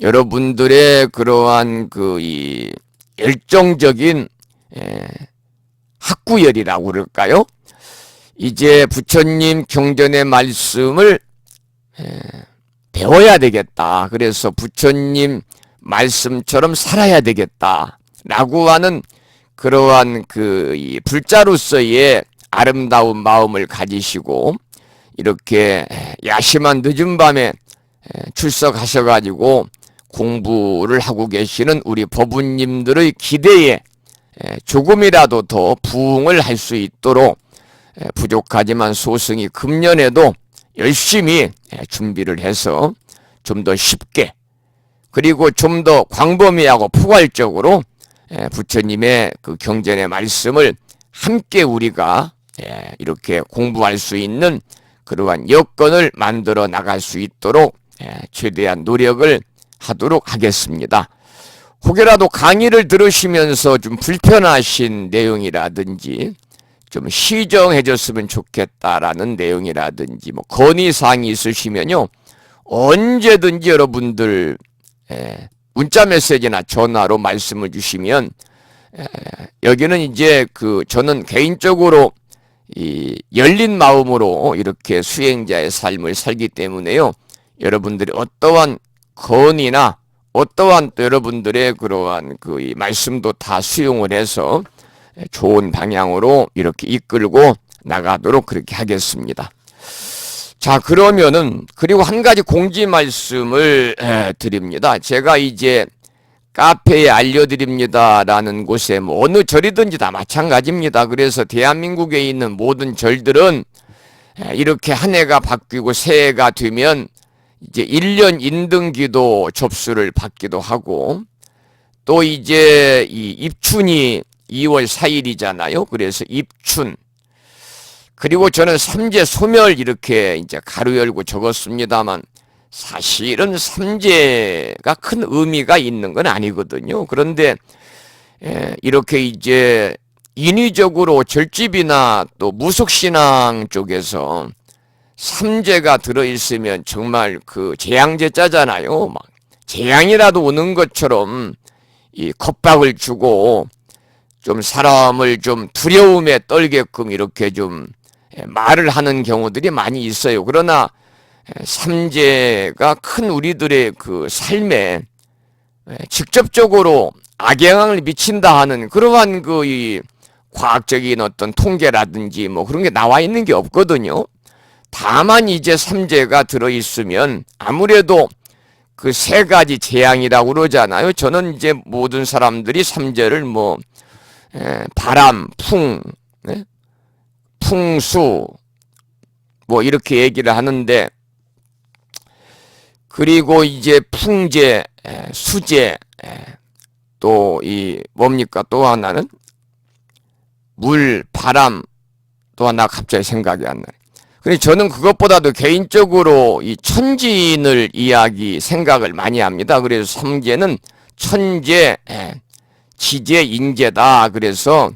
여러분들의 그러한 그 이 열정적인 학구열이라고 그럴까요? 이제 부처님 경전의 말씀을 배워야 되겠다. 그래서 부처님 말씀처럼 살아야 되겠다. 라고 하는 그러한 그 이 불자로서의 아름다운 마음을 가지시고 이렇게 야심한 늦은 밤에 출석하셔가지고 공부를 하고 계시는 우리 법우님들의 기대에 조금이라도 더 부응을 할 수 있도록 부족하지만 소승이 금년에도 열심히 준비를 해서 좀 더 쉽게 그리고 좀 더 광범위하고 포괄적으로 부처님의 그 경전의 말씀을 함께 우리가 이렇게 공부할 수 있는 그러한 여건을 만들어 나갈 수 있도록 최대한 노력을 하도록 하겠습니다. 혹여라도 강의를 들으시면서 좀 불편하신 내용이라든지 좀 시정해 줬으면 좋겠다라는 내용이라든지 뭐 건의사항이 있으시면요 언제든지 여러분들 문자 메시지나 전화로 말씀을 주시면 여기는 이제 저는 개인적으로 이 열린 마음으로 이렇게 수행자의 삶을 살기 때문에요 여러분들이 어떠한 건의나 어떠한 또 여러분들의 그러한 이 말씀도 다 수용을 해서 좋은 방향으로 이렇게 이끌고 나가도록 그렇게 하겠습니다. 자, 그러면은 그리고 한 가지 공지 말씀을 드립니다. 제가 이제 카페에 알려드립니다라는 곳에 뭐 어느 절이든지 다 마찬가지입니다. 그래서 대한민국에 있는 모든 절들은 이렇게 한 해가 바뀌고 새해가 되면 이제 1년 인등기도 접수를 받기도 하고 또 이제 이 입춘이 2월 4일이잖아요. 그래서 입춘 그리고 저는 삼재 소멸 이렇게 이제 가로 열고 적었습니다만 사실은 삼재가 큰 의미가 있는 건 아니거든요. 그런데 이렇게 이제 인위적으로 절집이나 또 무속신앙 쪽에서 삼재가 들어있으면 정말 그 재앙제자잖아요. 막 재앙이라도 오는 것처럼 이 겁박을 주고 좀 사람을 좀 두려움에 떨게끔 이렇게 좀 말을 하는 경우들이 많이 있어요. 그러나 삼재가 큰 우리들의 그 삶에 직접적으로 악영향을 미친다 하는 그러한 이 과학적인 어떤 통계라든지 뭐 그런 게 나와 있는 게 없거든요. 다만 이제 삼재가 들어있으면 아무래도 그 세 가지 재앙이라고 그러잖아요. 저는 이제 모든 사람들이 삼재를 뭐 바람, 풍수 뭐 이렇게 얘기를 하는데 그리고 이제 풍재, 수재 또 이 뭡니까 또 하나는 물, 바람 또 하나 갑자기 생각이 안 나요. 근데 저는 그것보다도 개인적으로 이 천진을 생각을 많이 합니다. 그래서 삼재는 천재, 지재, 인재다. 그래서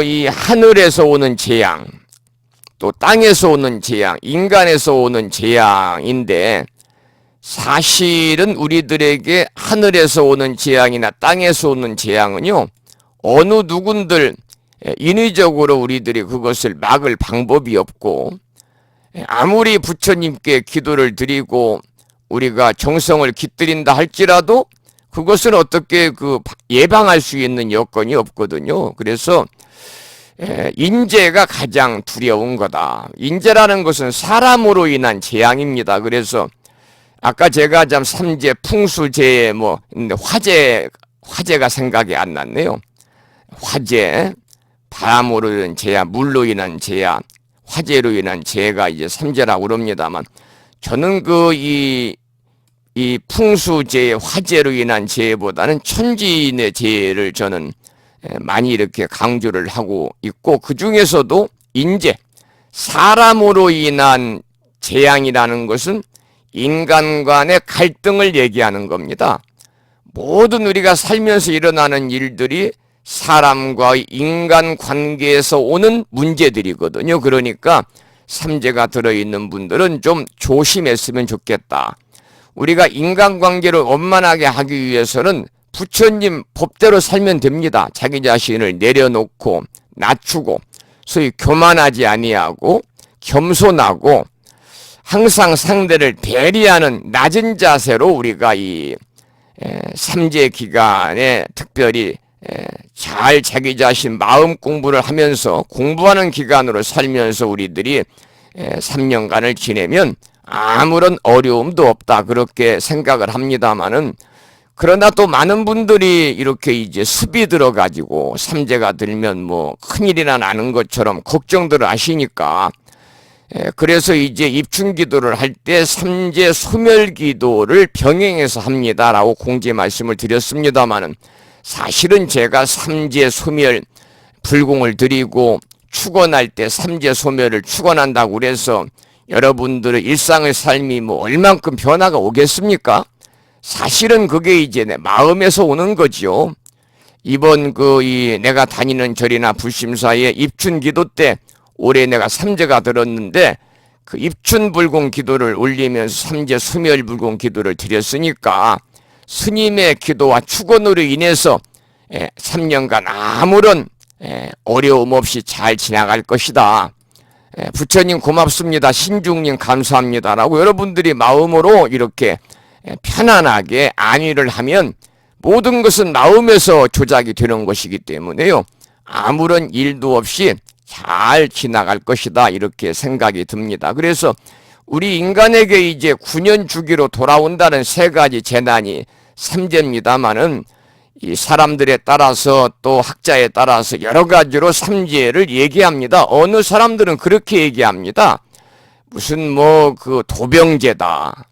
이 하늘에서 오는 재앙, 또 땅에서 오는 재앙, 인간에서 오는 재앙인데 사실은 우리들에게 하늘에서 오는 재앙이나 땅에서 오는 재앙은요 어느 누군들 인위적으로 우리들이 그것을 막을 방법이 없고 아무리 부처님께 기도를 드리고 우리가 정성을 깃들인다 할지라도 그것은 어떻게 예방할 수 있는 여건이 없거든요. 그래서 인재가 가장 두려운 거다. 인재라는 것은 사람으로 인한 재앙입니다. 그래서 아까 제가 삼재, 풍수재해 근데 화재가 생각이 안 났네요. 화재, 바람으로 인한 재해, 물로 인한 재해, 화재로 인한 재해가 이제 삼재라고 그럽니다만 저는 이 풍수재해, 화재로 인한 재해보다는 천진의 재해를 저는 많이 이렇게 강조를 하고 있고 그 중에서도 인재, 사람으로 인한 재앙이라는 것은 인간 간의 갈등을 얘기하는 겁니다. 모든 우리가 살면서 일어나는 일들이 사람과 인간 관계에서 오는 문제들이거든요. 그러니까 삼재가 들어있는 분들은 좀 조심했으면 좋겠다. 우리가 인간관계를 원만하게 하기 위해서는 부처님 법대로 살면 됩니다. 자기 자신을 내려놓고 낮추고 소위 교만하지 아니하고 겸손하고 항상 상대를 배려하는 낮은 자세로 우리가 이 삼재 기간에 특별히 잘 자기 자신 마음 공부를 하면서 공부하는 기간으로 살면서 우리들이 3년간을 지내면 아무런 어려움도 없다 그렇게 생각을 합니다마는, 그러나 또 많은 분들이 이렇게 이제 습이 들어가지고 삼재가 들면 뭐 큰일이나 나는 것처럼 걱정들을 하시니까, 그래서 이제 입춘기도를 할 때 삼재 소멸기도를 병행해서 합니다라고 공지 말씀을 드렸습니다마는, 사실은 제가 삼재 소멸 불공을 드리고 축원할 때 삼재 소멸을 축원한다고 그래서 여러분들의 일상의 삶이 뭐 얼만큼 변화가 오겠습니까? 사실은 그게 이제 내 마음에서 오는 거죠. 이번 내가 다니는 절이나 불심사에 입춘기도 때 올해 내가 삼재가 들었는데 그 입춘불공 기도를 올리면서 삼재 소멸불공 기도를 드렸으니까 스님의 기도와 축원으로 인해서 3년간 아무런 어려움 없이 잘 지나갈 것이다. 부처님 고맙습니다. 신중님 감사합니다. 라고 여러분들이 마음으로 이렇게 편안하게 안위를 하면 모든 것은 마음에서 조작이 되는 것이기 때문에요. 아무런 일도 없이 잘 지나갈 것이다. 이렇게 생각이 듭니다. 그래서 우리 인간에게 이제 9년 주기로 돌아온다는 세 가지 재난이 삼재입니다마는 이 사람들에 따라서 또 학자에 따라서 여러 가지로 삼재를 얘기합니다. 어느 사람들은 그렇게 얘기합니다. 무슨 뭐 도병재다.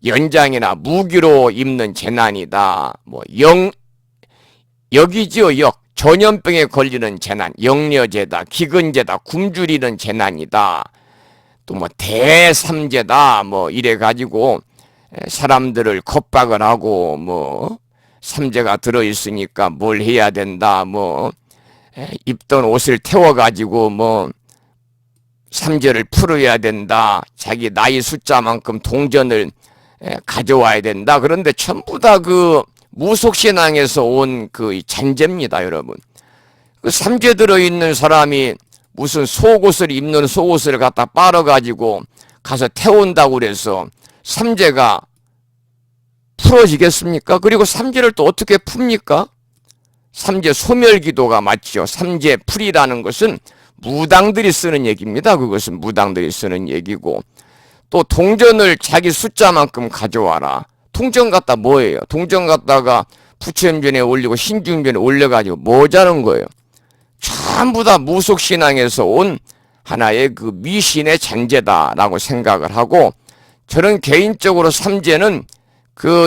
연장이나 무기로 입는 재난이다. 뭐 역이지요, 역. 전염병에 걸리는 재난, 역려재다, 기근재다, 굶주리는 재난이다. 또 뭐 대삼재다. 뭐 이래 가지고 사람들을 겁박을 하고 뭐 삼재가 들어 있으니까 뭘 해야 된다. 뭐 입던 옷을 태워 가지고 뭐 삼재를 풀어야 된다. 자기 나이 숫자만큼 동전을 가져와야 된다. 그런데 전부 다 무속신앙에서 온 잔재입니다, 여러분. 삼재 들어있는 사람이 무슨 속옷을 입는 속옷을 갖다 빨아가지고 가서 태운다고 그래서 삼재가 풀어지겠습니까? 그리고 삼재를 또 어떻게 풉니까? 삼재 소멸기도가 맞죠. 삼재 풀이라는 것은 무당들이 쓰는 얘기입니다. 그것은 무당들이 쓰는 얘기고, 또 동전을 자기 숫자만큼 가져와라. 동전 갖다 뭐예요? 동전 갖다가 부처님전에 올리고 신중전에 올려가지고 뭐자는 거예요? 전부 다 무속신앙에서 온 하나의 미신의 잔재다라고 생각을 하고, 저는 개인적으로 삼재는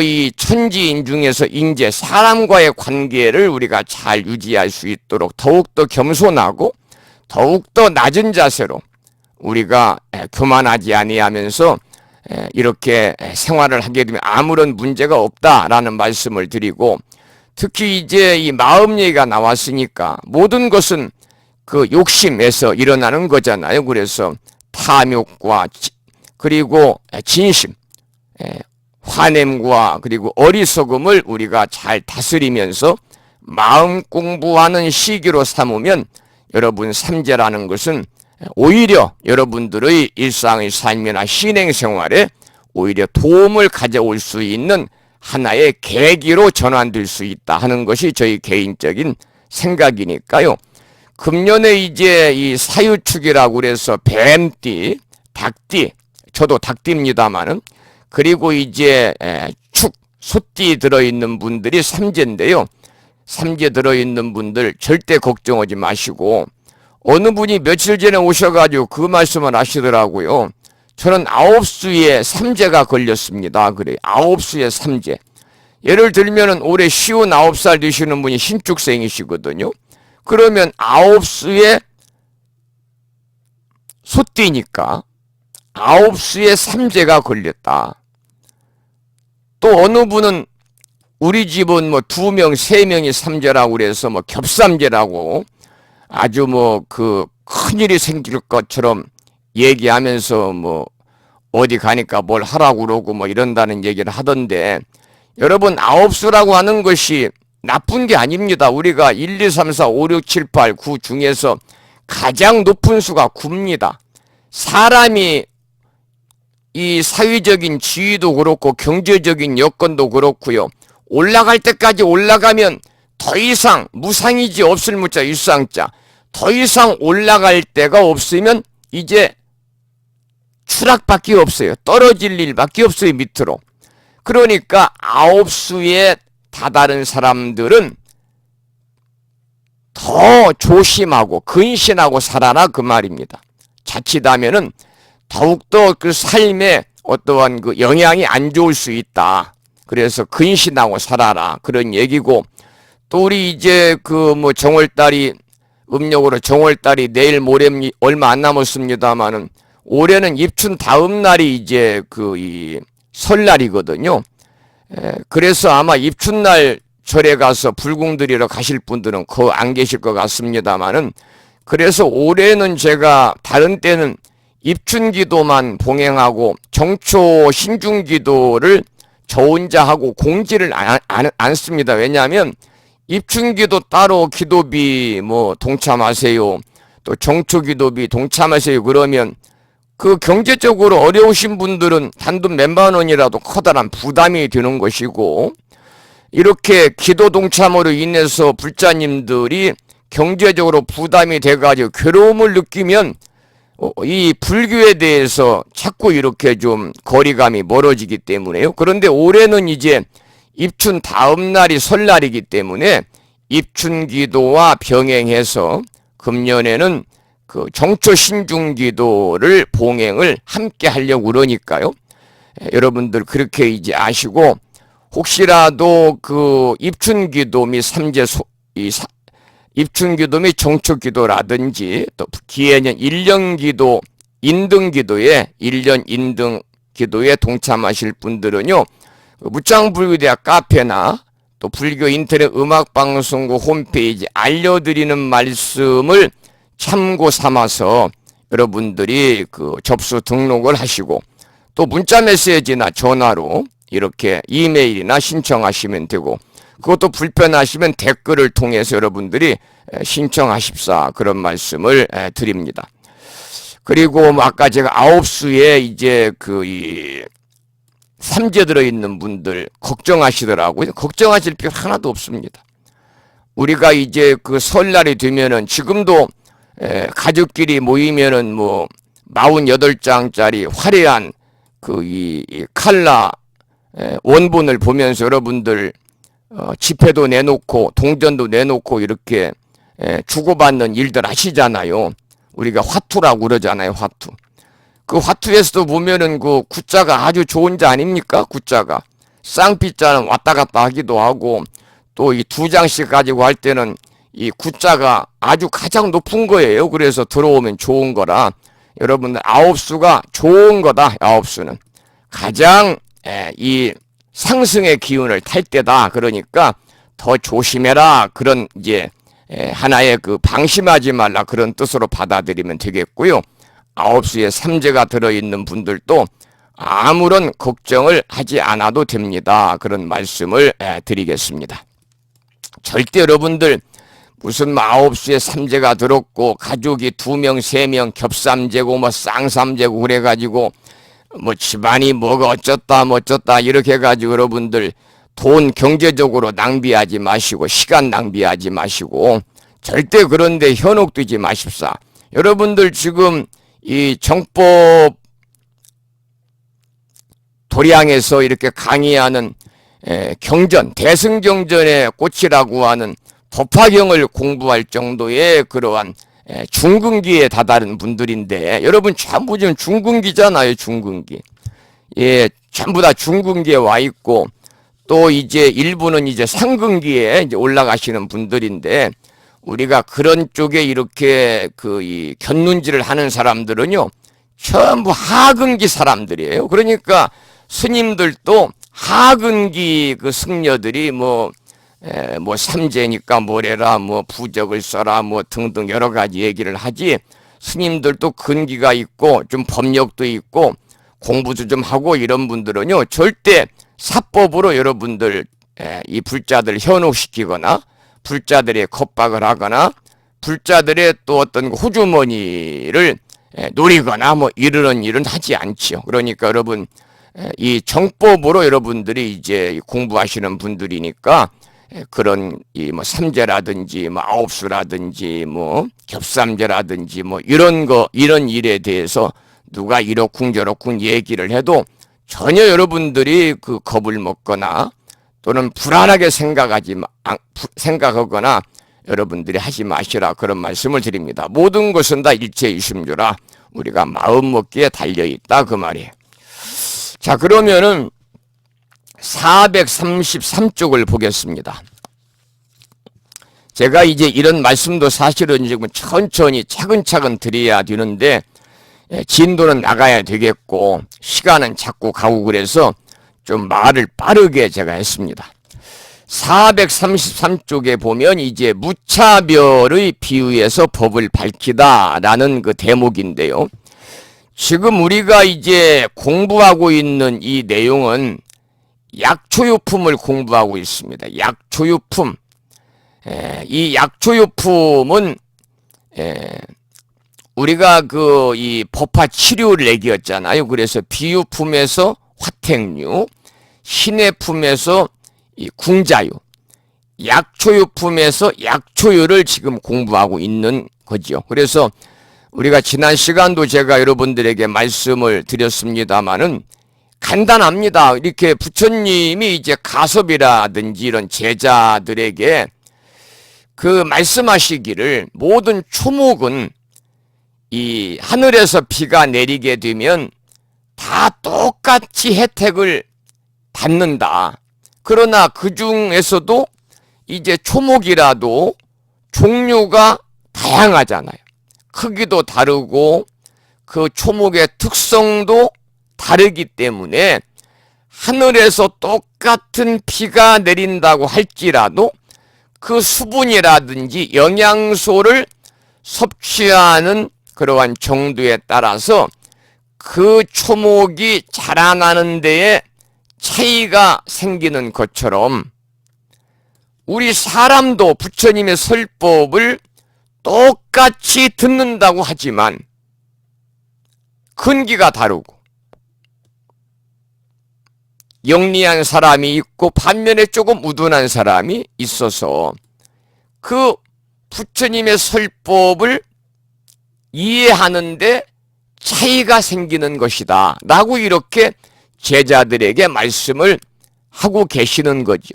이 천지인 중에서 인재, 사람과의 관계를 우리가 잘 유지할 수 있도록 더욱더 겸손하고 더욱더 낮은 자세로 우리가 교만하지 아니하면서 이렇게 생활을 하게 되면 아무런 문제가 없다라는 말씀을 드리고, 특히 이제 이 마음 얘기가 나왔으니까 모든 것은 욕심에서 일어나는 거잖아요. 그래서 탐욕과 그리고 진심, 화냄과 그리고 어리석음을 우리가 잘 다스리면서 마음 공부하는 시기로 삼으면 여러분 삼재라는 것은 오히려 여러분들의 일상의 삶이나 신행생활에 오히려 도움을 가져올 수 있는 하나의 계기로 전환될 수 있다 하는 것이 저희 개인적인 생각이니까요. 금년에 이제 이 사유축이라고 그래서 뱀띠, 닭띠, 저도 닭띠입니다마는, 그리고 이제 축, 소띠 들어있는 분들이 삼재인데요. 삼재 들어있는 분들 절대 걱정하지 마시고, 어느 분이 며칠 전에 오셔가지고 그 말씀을 하시더라고요. 저는 9수에 삼재가 걸렸습니다. 그래, 9수에 삼재. 예를 들면은 올해 59살 되시는 분이 신축생이시거든요. 그러면 9수에 소띠니까 9수에 삼재가 걸렸다. 또 어느 분은 우리 집은 뭐 2명, 3명이 삼재라고 그래서 뭐 겹삼재라고 아주 큰일이 생길 것처럼 얘기하면서 뭐 어디 가니까 뭘 하라고 그러고 뭐 이런다는 얘기를 하던데, 여러분 아홉수라고 하는 것이 나쁜 게 아닙니다. 우리가 1, 2, 3, 4, 5, 6, 7, 8, 9 중에서 가장 높은 수가 9입니다. 사람이 이 사회적인 지위도 그렇고 경제적인 여건도 그렇고요, 올라갈 때까지 올라가면 더 이상 무상이지 없을 무자 일상자, 더 이상 올라갈 데가 없으면 이제 추락밖에 없어요. 떨어질 일밖에 없어요, 밑으로. 그러니까 아홉수에 다다른 사람들은 더 조심하고 근신하고 살아라 그 말입니다. 자칫하면은 더욱더 그 삶에 어떠한 그 영향이 안 좋을 수 있다. 그래서 근신하고 살아라 그런 얘기고, 또 우리 이제 그 뭐 정월달이 음력으로 정월달이 내일 모레 얼마 안 남았습니다만은, 올해는 입춘 다음 날이 이제 그 이 설날이거든요. 그래서 아마 입춘날 절에 가서 불궁드리러 가실 분들은 거의 안 계실 것 같습니다만은, 그래서 올해는 제가 다른 때는 입춘기도만 봉행하고 정초 신중기도를 저 혼자 하고 공지를 않습니다. 왜냐하면 입춘기도 따로 기도비 뭐 동참하세요, 또 정초기도비 동참하세요 그러면 그 경제적으로 어려우신 분들은 단돈 몇만 원이라도 커다란 부담이 되는 것이고, 이렇게 기도 동참으로 인해서 불자님들이 경제적으로 부담이 돼가지고 괴로움을 느끼면 이 불교에 대해서 자꾸 이렇게 좀 거리감이 멀어지기 때문에요. 그런데 올해는 이제 입춘 다음 날이 설날이기 때문에 입춘기도와 병행해서 금년에는 그 정초 신중기도를 봉행을 함께 하려고 그러니까요. 여러분들 그렇게 이제 아시고, 혹시라도 그 입춘기도 및 입춘기도 및 정초기도라든지 또 기해년 1년기도 인등기도에 1년 인등기도에 동참하실 분들은요, 무짱불교대학 카페나 또 불교 인터넷 음악방송국 홈페이지 알려드리는 말씀을 참고 삼아서 여러분들이 그 접수 등록을 하시고, 또 문자 메시지나 전화로 이렇게 이메일이나 신청하시면 되고, 그것도 불편하시면 댓글을 통해서 여러분들이 신청하십사 그런 말씀을 드립니다. 그리고 뭐 아까 제가 아홉수에 이제 그 이 삼재 들어있는 분들 걱정하시더라고요. 걱정하실 필요 하나도 없습니다. 우리가 이제 그 설날이 되면은 지금도 가족끼리 모이면은 뭐 48장짜리 화려한 그 이 칼라 원본을 보면서 여러분들 지폐도 내놓고 동전도 내놓고 이렇게 주고받는 일들 하시잖아요. 우리가 화투라고 그러잖아요, 화투. 그 화투에서도 보면은 그 구자가 아주 좋은 자 아닙니까? 구자가 쌍피자는 왔다 갔다 하기도 하고, 또 이 2장씩 가지고 할 때는 이 구자가 아주 가장 높은 거예요. 그래서 들어오면 좋은 거라, 여러분들 아홉수가 좋은 거다. 아홉수는 가장 이 상승의 기운을 탈 때다. 그러니까 더 조심해라. 그런 이제 하나의 그 방심하지 말라 그런 뜻으로 받아들이면 되겠고요. 아홉수에 삼재가 들어있는 분들도 아무런 걱정을 하지 않아도 됩니다. 그런 말씀을 드리겠습니다. 절대 여러분들 무슨 아홉수에 삼재가 들었고 가족이 2명, 3명 겹삼재고 뭐 쌍삼재고 그래가지고 뭐 집안이 뭐가 어쩌다 뭐 어쩌다 이렇게 해가지고 여러분들 돈 경제적으로 낭비하지 마시고 시간 낭비하지 마시고 절대 그런데 현혹되지 마십사. 여러분들 지금 이 정법 도량에서 이렇게 강의하는 경전, 대승경전의 꽃이라고 하는 법화경을 공부할 정도의 그러한 중근기에 다다른 분들인데, 여러분 전부 지금 중근기잖아요, 중근기. 예, 전부 다 중근기에 와 있고, 또 이제 일부는 이제 상근기에 이제 올라가시는 분들인데, 우리가 그런 쪽에 이렇게 그 이 견눈질을 하는 사람들은요, 전부 하근기 사람들이에요. 그러니까 스님들도 하근기 그 승려들이 뭐 삼재니까 뭐래라, 뭐 부적을 써라, 뭐 등등 여러 가지 얘기를 하지, 스님들도 근기가 있고 좀 법력도 있고 공부도 좀 하고 이런 분들은요, 절대 사법으로 여러분들 이 불자들 현혹시키거나 불자들의 겁박을 하거나 불자들의 또 어떤 호주머니를 노리거나 뭐 이러는 일은 하지 않지요. 그러니까 여러분, 이 정법으로 여러분들이 이제 공부하시는 분들이니까 그런 이 뭐 삼재라든지 뭐 아홉수라든지 뭐 겹삼재라든지 뭐 이런 일에 대해서 누가 이렇쿵 저렇쿵 얘기를 해도 전혀 여러분들이 그 겁을 먹거나 또는 불안하게 생각하거나 여러분들이 하지 마시라, 그런 말씀을 드립니다. 모든 것은 다 일체이심주라 우리가 마음 먹기에 달려있다, 그 말이에요. 자, 그러면은 433쪽을 보겠습니다. 제가 이제 이런 말씀도 사실은 지금 천천히 차근차근 드려야 되는데 진도는 나가야 되겠고 시간은 자꾸 가고 그래서 좀 말을 빠르게 제가 했습니다. 433쪽에 보면 이제 무차별의 비유에서 법을 밝히다 라는 그 대목인데요. 지금 우리가 이제 공부하고 있는 이 내용은 약초유품을 공부하고 있습니다. 약초유품. 이 약초유품은 우리가 그 이 법화 치료를 얘기했잖아요. 그래서 비유품에서 화택류, 신해품에서 이 궁자유, 약초유품에서 약초유를 지금 공부하고 있는 거죠. 그래서 우리가 지난 시간도 제가 여러분들에게 말씀을 드렸습니다마는 간단합니다. 이렇게 부처님이 이제 가섭이라든지 이런 제자들에게 그 말씀하시기를 모든 초목은 이 하늘에서 비가 내리게 되면 다 똑같이 혜택을 받는다. 그러나 그 중에서도 이제 초목이라도 종류가 다양하잖아요. 크기도 다르고 그 초목의 특성도 다르기 때문에 하늘에서 똑같은 비가 내린다고 할지라도 그 수분이라든지 영양소를 섭취하는 그러한 정도에 따라서 그 초목이 자라나는 데에 차이가 생기는 것처럼 우리 사람도 부처님의 설법을 똑같이 듣는다고 하지만 근기가 다르고 영리한 사람이 있고 반면에 조금 우둔한 사람이 있어서 그 부처님의 설법을 이해하는데 차이가 생기는 것이다 라고 이렇게 제자들에게 말씀을 하고 계시는 거죠.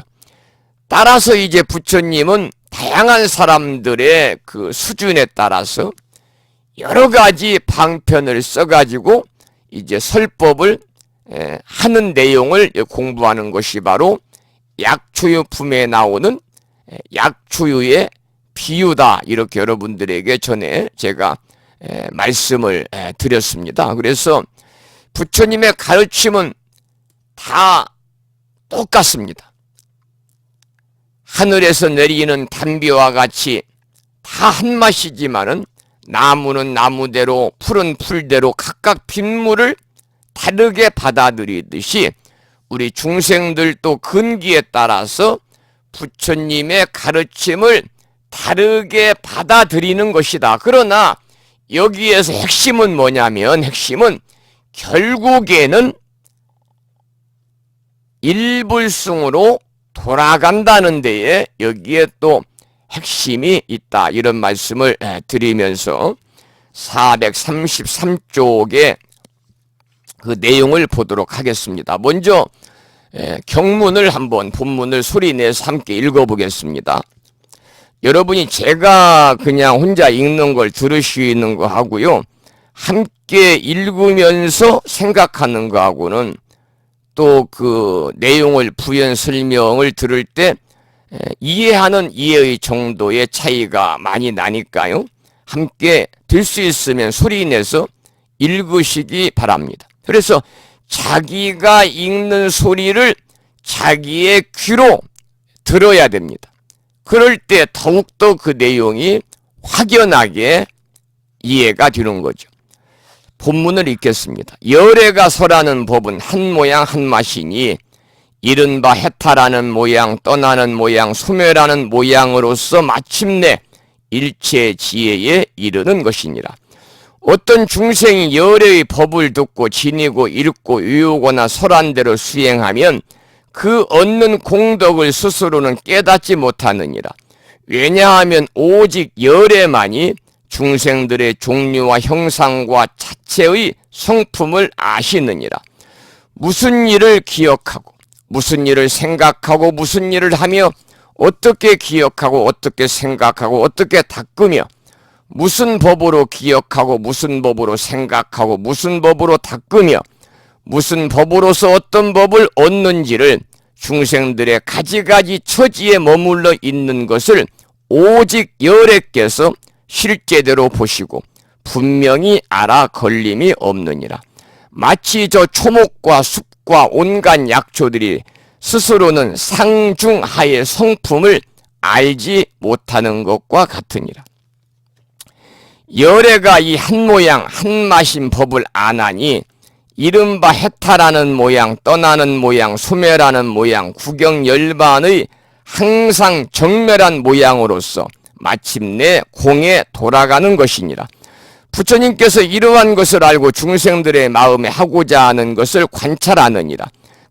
따라서 이제 부처님은 다양한 사람들의 그 수준에 따라서 여러 가지 방편을 써가지고 이제 설법을 하는 내용을 공부하는 것이 바로 약초유품에 나오는 약초유의 비유다, 이렇게 여러분들에게 전에 제가 말씀을 드렸습니다. 그래서 부처님의 가르침은 다 똑같습니다. 하늘에서 내리는 단비와 같이 다 한 맛이지만은 나무는 나무대로 풀은 풀대로 각각 빗물을 다르게 받아들이듯이 우리 중생들도 근기에 따라서 부처님의 가르침을 다르게 받아들이는 것이다. 그러나 여기에서 핵심은 뭐냐면 핵심은 결국에는 일불승으로 돌아간다는 데에 여기에 또 핵심이 있다, 이런 말씀을 드리면서 433쪽의 그 내용을 보도록 하겠습니다. 먼저 경문을 한번 본문을 소리내서 함께 읽어보겠습니다. 여러분이 제가 그냥 혼자 읽는 걸 들으시는 거 하고요, 함께 읽으면서 생각하는 거 하고는 또 그 내용을 부연 설명을 들을 때 이해하는 이해의 정도의 차이가 많이 나니까요, 함께 들 수 있으면 소리내서 읽으시기 바랍니다. 그래서 자기가 읽는 소리를 자기의 귀로 들어야 됩니다. 그럴 때 더욱더 그 내용이 확연하게 이해가 되는 거죠. 본문을 읽겠습니다. 열애가 설하는 법은 한 모양 한 맛이니 이른바 해탈하는 모양, 떠나는 모양, 소멸하는 모양으로서 마침내 일체 지혜에 이르는 것이니라. 어떤 중생이 열애의 법을 듣고 지니고 읽고 외우거나 설한 대로 수행하면 그 얻는 공덕을 스스로는 깨닫지 못하느니라. 왜냐하면 오직 열애만이 중생들의 종류와 형상과 자체의 성품을 아시느니라. 무슨 일을 기억하고 무슨 일을 생각하고 무슨 일을 하며 어떻게 기억하고 어떻게 생각하고 어떻게 닦으며 무슨 법으로 기억하고 무슨 법으로 생각하고 무슨 법으로 닦으며 무슨 법으로서 어떤 법을 얻는지를 중생들의 가지가지 처지에 머물러 있는 것을 오직 열애께서 실제대로 보시고 분명히 알아 걸림이 없느니라. 마치 저 초목과 숲과 온갖 약초들이 스스로는 상중하의 성품을 알지 못하는 것과 같으니라. 열애가 이 한 모양 한 맛인 법을 아나니 이른바 해탈하는 모양, 떠나는 모양, 소멸하는 모양, 구경열반의 항상 정멸한 모양으로서 마침내 공에 돌아가는 것이니라. 부처님께서 이러한 것을 알고 중생들의 마음에 하고자 하는 것을 관찰하느니라.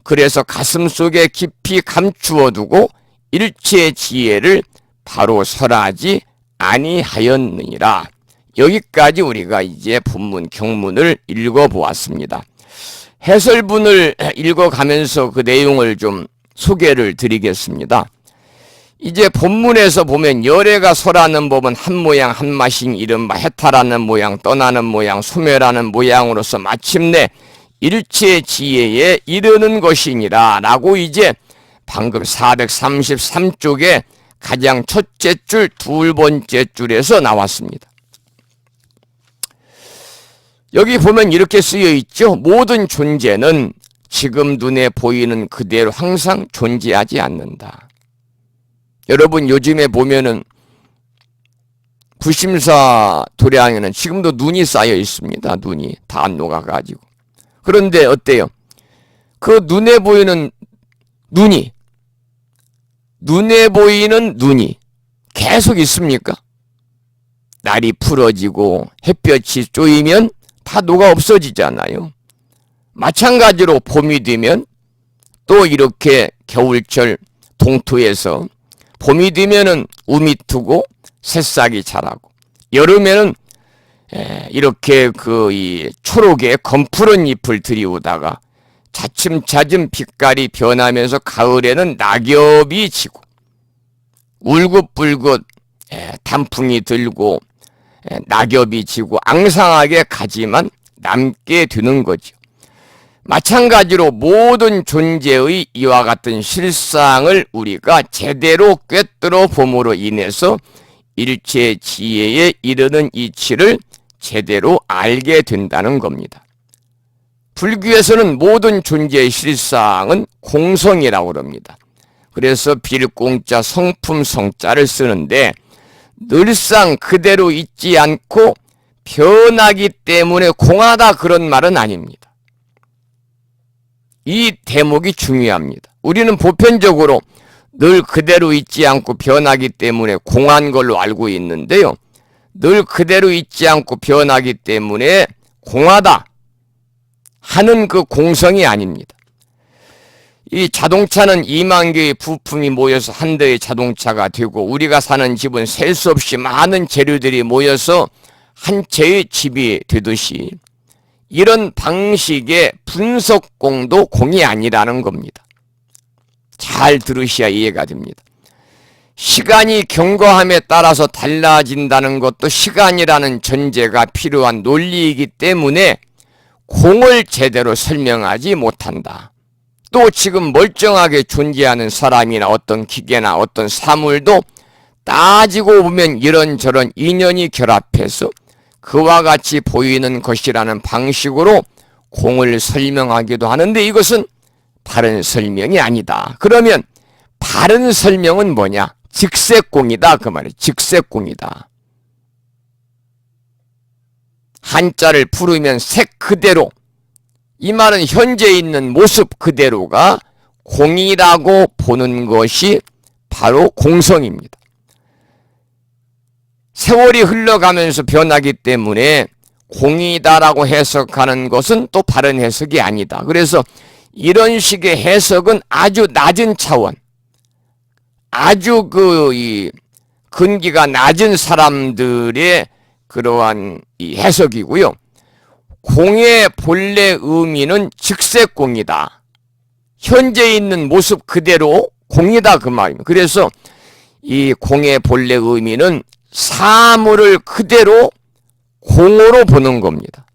그래서 가슴속에 깊이 감추어 두고 일체의 지혜를 바로 설하지 아니하였느니라. 여기까지 우리가 이제 본문 경문을 읽어보았습니다. 해설문을 읽어가면서 그 내용을 좀 소개를 드리겠습니다. 이제 본문에서 보면 열애가 설하는 법은 한 모양 한 맛인 이른바 해탈하는 모양, 떠나는 모양, 소멸하는 모양으로서 마침내 일체 지혜에 이르는 것이니라 라고 이제 방금 433쪽에 가장 첫째 줄, 두 번째 줄에서 나왔습니다. 여기 보면 이렇게 쓰여 있죠. 모든 존재는 지금 눈에 보이는 그대로 항상 존재하지 않는다. 여러분 요즘에 보면은 부심사 도량에는 지금도 눈이 쌓여 있습니다. 눈이 다 녹아가지고. 그런데 어때요? 그 눈에 보이는 눈이 계속 있습니까? 날이 풀어지고 햇볕이 쪼이면 다 녹아 없어지잖아요. 마찬가지로 봄이 되면 또 이렇게 겨울철 동토에서 봄이 되면은 우미 트고 새싹이 자라고 여름에는 이렇게 이 초록의 검푸른 잎을 들이우다가 차츰차츰 빛깔이 변하면서 가을에는 낙엽이 지고 울긋불긋 단풍이 들고 낙엽이 지고 앙상하게 가지만 남게 되는 거죠. 마찬가지로 모든 존재의 이와 같은 실상을 우리가 제대로 꿰뚫어 봄으로 인해서 일체 지혜에 이르는 이치를 제대로 알게 된다는 겁니다. 불교에서는 모든 존재의 실상은 공성이라고 합니다. 그래서 빌공자 성품 성자를 쓰는데 늘상 그대로 있지 않고 변하기 때문에 공하다 그런 말은 아닙니다. 이 대목이 중요합니다. 우리는 보편적으로 늘 그대로 있지 않고 변하기 때문에 공한 걸로 알고 있는데요. 늘 그대로 있지 않고 변하기 때문에 공하다 하는 그 공성이 아닙니다. 이 자동차는 2만 개의 부품이 모여서 한 대의 자동차가 되고 우리가 사는 집은 셀 수 없이 많은 재료들이 모여서 한 채의 집이 되듯이 이런 방식의 분석공도 공이 아니라는 겁니다. 잘 들으셔야 이해가 됩니다. 시간이 경과함에 따라서 달라진다는 것도 시간이라는 전제가 필요한 논리이기 때문에 공을 제대로 설명하지 못한다. 또 지금 멀쩡하게 존재하는 사람이나 어떤 기계나 어떤 사물도 따지고 보면 이런저런 인연이 결합해서 그와 같이 보이는 것이라는 방식으로 공을 설명하기도 하는데 이것은 바른 설명이 아니다. 그러면 바른 설명은 뭐냐? 직색공이다 그 말이에요. 직색공이다. 한자를 풀으면 색 그대로, 이 말은 현재 있는 모습 그대로가 공이라고 보는 것이 바로 공성입니다. 세월이 흘러가면서 변하기 때문에 공이다라고 해석하는 것은 또 바른 해석이 아니다. 그래서 이런 식의 해석은 아주 낮은 차원, 아주 이 근기가 낮은 사람들의 그러한 이 해석이고요. 공의 본래 의미는 직색공이다. 현재 있는 모습 그대로 공이다 그 말입니다. 그래서 이 공의 본래 의미는 사물을 그대로 공으로 보는 겁니다.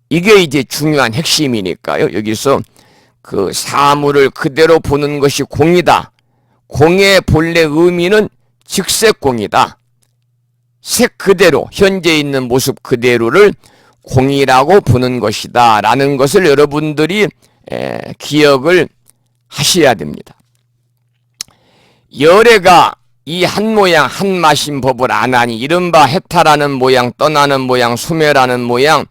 이게 이제 중요한 핵심이니까요. 여기서 그 사물을 그대로 보는 것이 공이다. 공의 본래 의미는 직색공이다. 색 그대로, 현재 있는 모습 그대로를 공이라고 보는 것이다 라는 것을 여러분들이 기억을 하셔야 됩니다. 열애가 이 한 모양 한 맛인 법을 안 하니 이른바 해탈하는 모양, 떠나는 모양, 소멸하는 모양,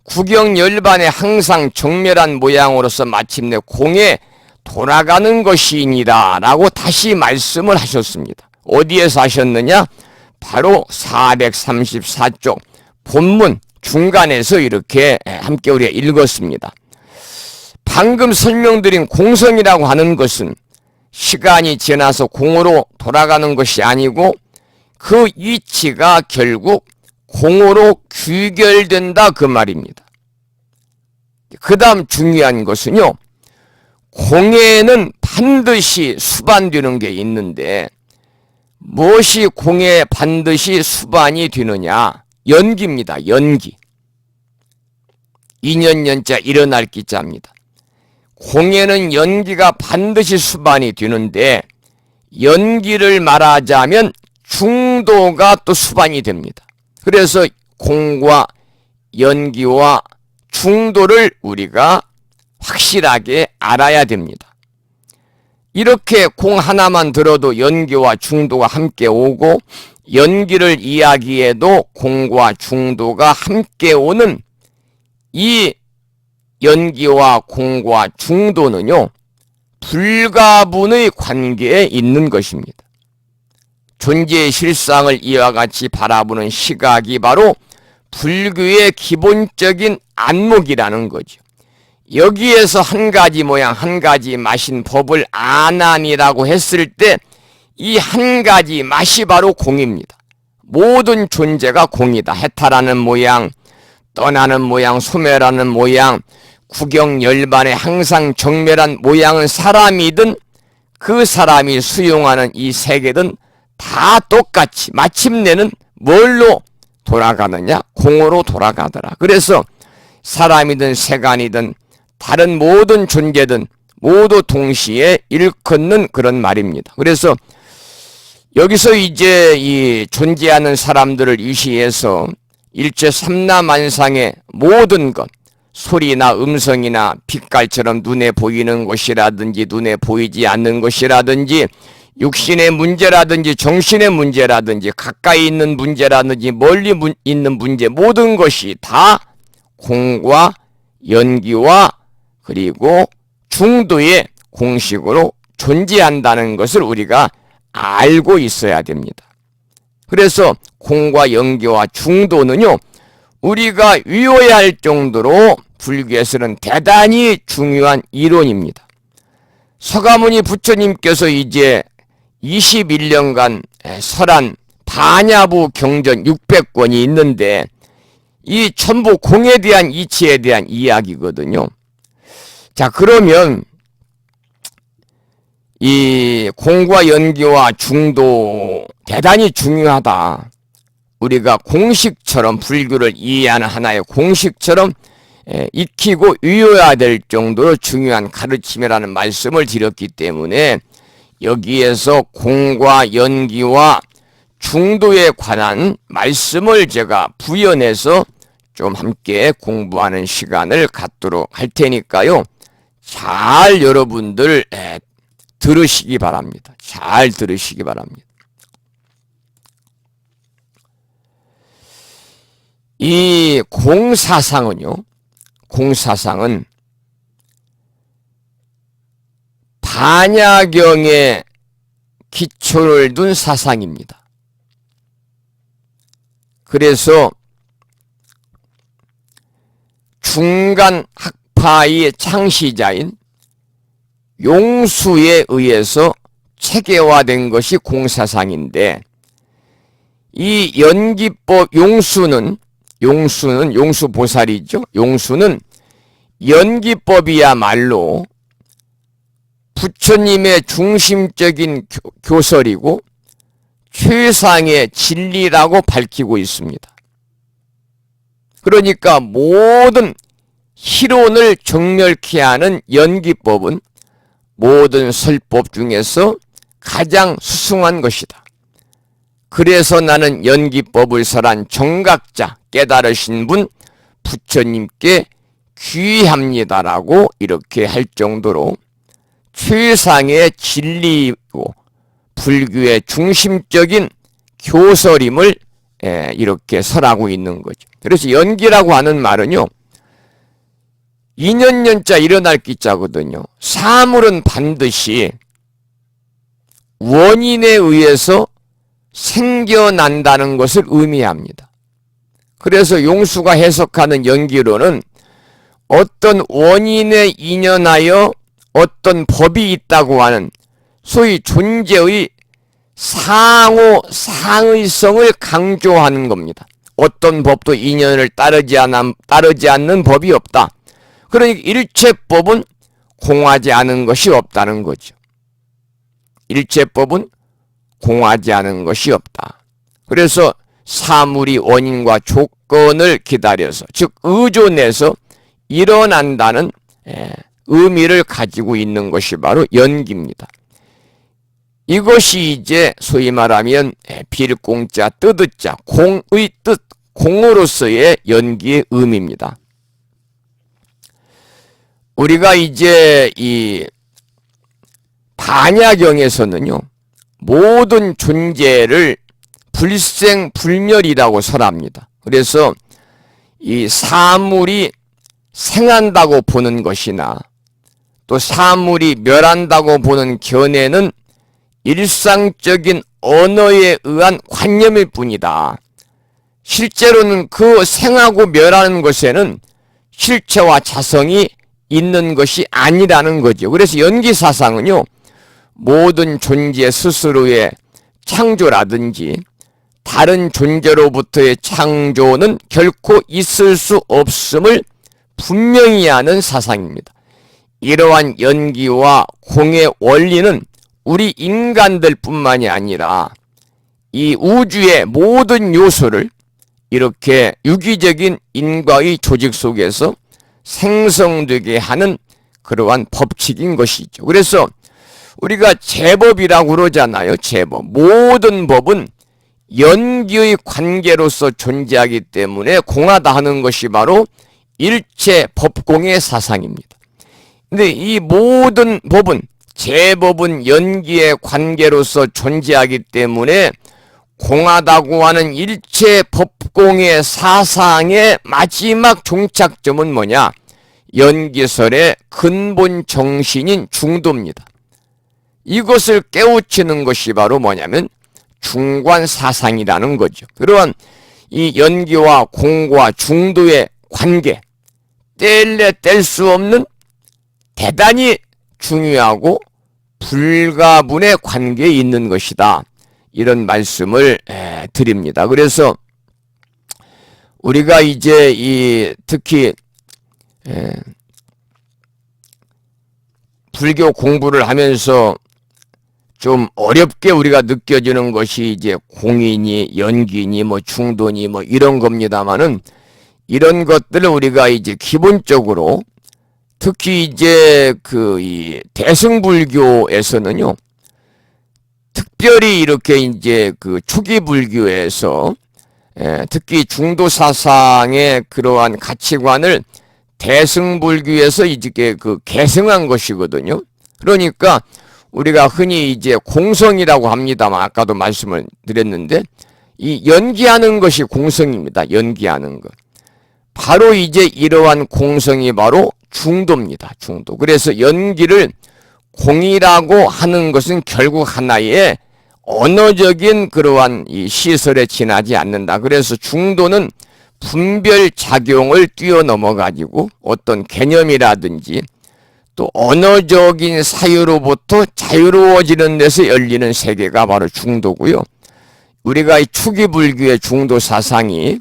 구경열반에 항상 정멸한 모양으로서 마침내 공에 돌아가는 것이니라 라고 다시 말씀을 하셨습니다. 어디에서 하셨느냐? 바로 434쪽 본문 중간에서 이렇게 함께 우리가 읽었습니다. 방금 설명드린 공성이라고 하는 것은 시간이 지나서 공으로 돌아가는 것이 아니고 그 이치가 결국 공으로 귀결된다 그 말입니다. 그 다음 중요한 것은요, 공에는 반드시 수반되는 게 있는데 무엇이 공에 반드시 수반이 되느냐? 연기입니다. 연기. 2년년자 일어날 기자입니다. 공에는 연기가 반드시 수반이 되는데 연기를 말하자면 중도가 또 수반이 됩니다. 그래서 공과 연기와 중도를 우리가 확실하게 알아야 됩니다. 이렇게 공 하나만 들어도 연기와 중도가 함께 오고 연기를 이야기해도 공과 중도가 함께 오는 이 연기와 공과 중도는요, 불가분의 관계에 있는 것입니다. 존재의 실상을 이와 같이 바라보는 시각이 바로 불교의 기본적인 안목이라는 거죠. 여기에서 한 가지 모양, 한 가지 맛인 법을 아나니라고 했을 때 이 한 가지 맛이 바로 공입니다. 모든 존재가 공이다. 해탈하는 모양, 떠나는 모양, 소멸하는 모양, 구경열반에 항상 정멸한 모양은 사람이든 그 사람이 수용하는 이 세계든 다 똑같이 마침내는 뭘로 돌아가느냐? 공으로 돌아가더라. 그래서 사람이든 세간이든 다른 모든 존재든 모두 동시에 일컫는 그런 말입니다. 그래서 여기서 이제 이 존재하는 사람들을 위시해서 일체 삼라만상의 모든 것, 소리나 음성이나 빛깔처럼 눈에 보이는 것이라든지 눈에 보이지 않는 것이라든지 육신의 문제라든지 정신의 문제라든지 가까이 있는 문제라든지 멀리 있는 문제, 모든 것이 다 공과 연기와 그리고 중도의 공식으로 존재한다는 것을 우리가 알고 있어야 됩니다. 그래서 공과 연기와 중도는요, 우리가 위로해야 할 정도로 불교에서는 대단히 중요한 이론입니다. 서가모니 부처님께서 이제 21년간 설한 반야부 경전 600권이 있는데 이 전부 공에 대한 이치에 대한 이야기거든요. 자, 그러면 이 공과 연기와 중도 대단히 중요하다. 우리가 공식처럼 불교를 이해하는 하나의 공식처럼 익히고 외워야 될 정도로 중요한 가르침이라는 말씀을 드렸기 때문에 여기에서 공과 연기와 중도에 관한 말씀을 제가 부연해서 좀 함께 공부하는 시간을 갖도록 할 테니까요. 잘 여러분들 들으시기 바랍니다. 잘 들으시기 바랍니다. 이 공사상은요, 공사상은 반야경에 기초를 둔 사상입니다. 그래서 중간 학파의 창시자인 용수에 의해서 체계화된 것이 공사상인데, 이 연기법 용수는 용수보살이죠. 용수는 연기법이야말로 부처님의 중심적인 교설이고 최상의 진리라고 밝히고 있습니다. 그러니까 모든 희론을 정멸케 하는 연기법은 모든 설법 중에서 가장 수승한 것이다. 그래서 나는 연기법을 설한 정각자, 깨달으신 분 부처님께 귀합니다라고 이렇게 할 정도로 최상의 진리이고 불교의 중심적인 교설임을 이렇게 설하고 있는 거죠. 그래서 연기라고 하는 말은요, 인연연자 일어날 기자거든요. 사물은 반드시 원인에 의해서 생겨난다는 것을 의미합니다. 그래서 용수가 해석하는 연기로는 어떤 원인에 인연하여 어떤 법이 있다고 하는 소위 존재의 상의성을 강조하는 겁니다. 어떤 법도 인연을 따르지 않는 법이 없다. 그러니까 일체법은 공하지 않은 것이 없다는 거죠. 일체법은 공하지 않은 것이 없다. 그래서 사물이 원인과 조건을 기다려서, 즉 의존해서 일어난다는 의미를 가지고 있는 것이 바로 연기입니다. 이것이 이제 소위 말하면 빌공자 뜨뜻자, 공의 뜻, 공으로서의 연기의 의미입니다. 우리가 이제 이 반야경에서는요, 모든 존재를 불생불멸이라고 설합니다. 그래서 이 사물이 생한다고 보는 것이나 또 사물이 멸한다고 보는 견해는 일상적인 언어에 의한 관념일 뿐이다. 실제로는 그 생하고 멸하는 것에는 실체와 자성이 있는 것이 아니라는 거죠. 그래서 연기사상은요, 모든 존재 스스로의 창조라든지 다른 존재로부터의 창조는 결코 있을 수 없음을 분명히 하는 사상입니다. 이러한 연기와 공의 원리는 우리 인간들 뿐만이 아니라 이 우주의 모든 요소를 이렇게 유기적인 인과의 조직 속에서 생성되게 하는 그러한 법칙인 것이죠. 그래서 우리가 제법이라고 그러잖아요. 제법. 모든 법은 연기의 관계로서 존재하기 때문에 공하다 하는 것이 바로 일체 법공의 사상입니다. 근데 이 모든 법은, 제법은 연기의 관계로서 존재하기 때문에 공하다고 하는 일체 법공의 사상의 마지막 종착점은 뭐냐? 연기설의 근본 정신인 중도입니다. 이것을 깨우치는 것이 바로 뭐냐면 중관사상이라는 거죠. 그러한 이 연기와 공과 중도의 관계, 뗄래 뗄 수 없는 대단히 중요하고 불가분의 관계에 있는 것이다. 이런 말씀을 드립니다. 그래서 우리가 이제 이 특히 불교 공부를 하면서 좀 어렵게 우리가 느껴지는 것이 이제 공이니 연기니 뭐 중도니 뭐 이런 겁니다만은, 이런 것들을 우리가 이제 기본적으로 특히 이제 이 대승불교에서는요, 특별히 이렇게 이제 그 초기 불교에서 특히 중도 사상의 그러한 가치관을 대승불교에서 이제 그 계승한 것이거든요. 그러니까 우리가 흔히 이제 공성이라고 합니다만, 아까도 말씀을 드렸는데, 이 연기하는 것이 공성입니다. 연기하는 것. 바로 이제 이러한 공성이 바로 중도입니다. 중도. 그래서 연기를 공이라고 하는 것은 결국 하나의 언어적인 그러한 이 시설에 지나지 않는다. 그래서 중도는 분별작용을 뛰어넘어 가지고 어떤 개념이라든지 또 언어적인 사유로부터 자유로워지는 데서 열리는 세계가 바로 중도고요. 우리가 이 초기불교의 중도 사상이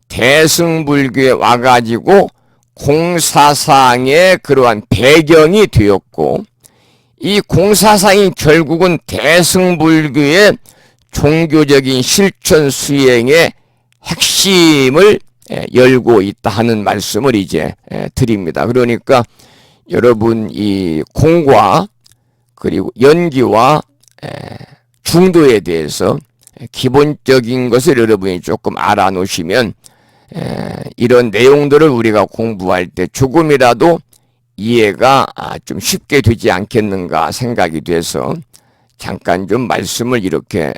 대승불교에 와가지고 공사상의 그러한 배경이 되었고, 이 공사상이 결국은 대승불교의 종교적인 실천 수행의 핵심을 열고 있다 하는 말씀을 이제 드립니다. 그러니까 여러분 이 공과 그리고 연기와 중도에 대해서 기본적인 것을 여러분이 조금 알아놓으시면 이런 내용들을 우리가 공부할 때 조금이라도 이해가 좀 쉽게 되지 않겠는가 생각이 돼서 잠깐 좀 말씀을 이렇게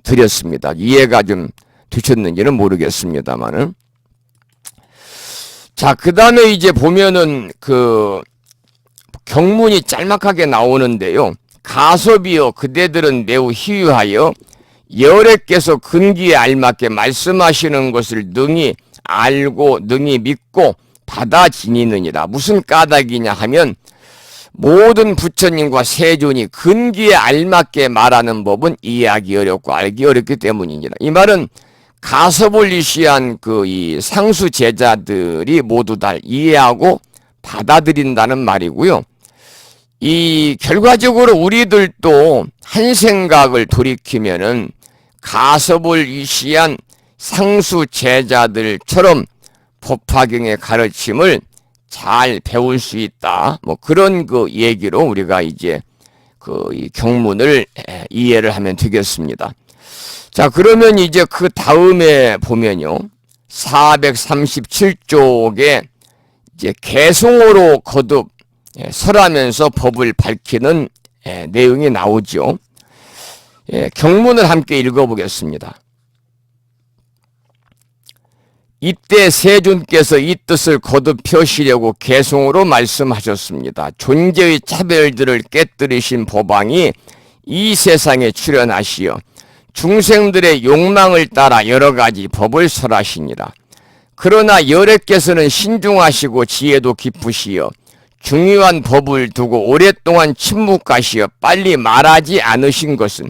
드렸습니다. 이해가 좀 되셨는지는 모르겠습니다만은. 자, 그 다음에 이제 보면은 그 경문이 짤막하게 나오는데요. 가섭이여 그대들은 매우 희유하여 여래께서 근기에 알맞게 말씀하시는 것을 능히 알고 능히 믿고 받아 지니느니라. 무슨 까닭이냐 하면 모든 부처님과 세존이 근기에 알맞게 말하는 법은 이해하기 어렵고 알기 어렵기 때문이니라. 이 말은 가섭을 이시한 그 이 상수 제자들이 모두 다 이해하고 받아들인다는 말이고요. 이 결과적으로 우리들도 한 생각을 돌이키면은 가섭을 이시한 상수 제자들처럼 법화경의 가르침을 잘 배울 수 있다. 뭐 그런 그 얘기로 우리가 이제 그 이 경문을 이해를 하면 되겠습니다. 자, 그러면 이제 그 다음에 보면요. 437쪽에 이제 개송어로 거듭 설하면서 법을 밝히는 내용이 나오죠. 경문을 함께 읽어보겠습니다. 이때 세존께서 이 뜻을 거듭 펴시려고 개송으로 말씀하셨습니다. 존재의 차별들을 깨뜨리신 법왕이 이 세상에 출현하시어 중생들의 욕망을 따라 여러 가지 법을 설하시니라. 그러나 여래께서는 신중하시고 지혜도 깊으시어 중요한 법을 두고 오랫동안 침묵하시어 빨리 말하지 않으신 것은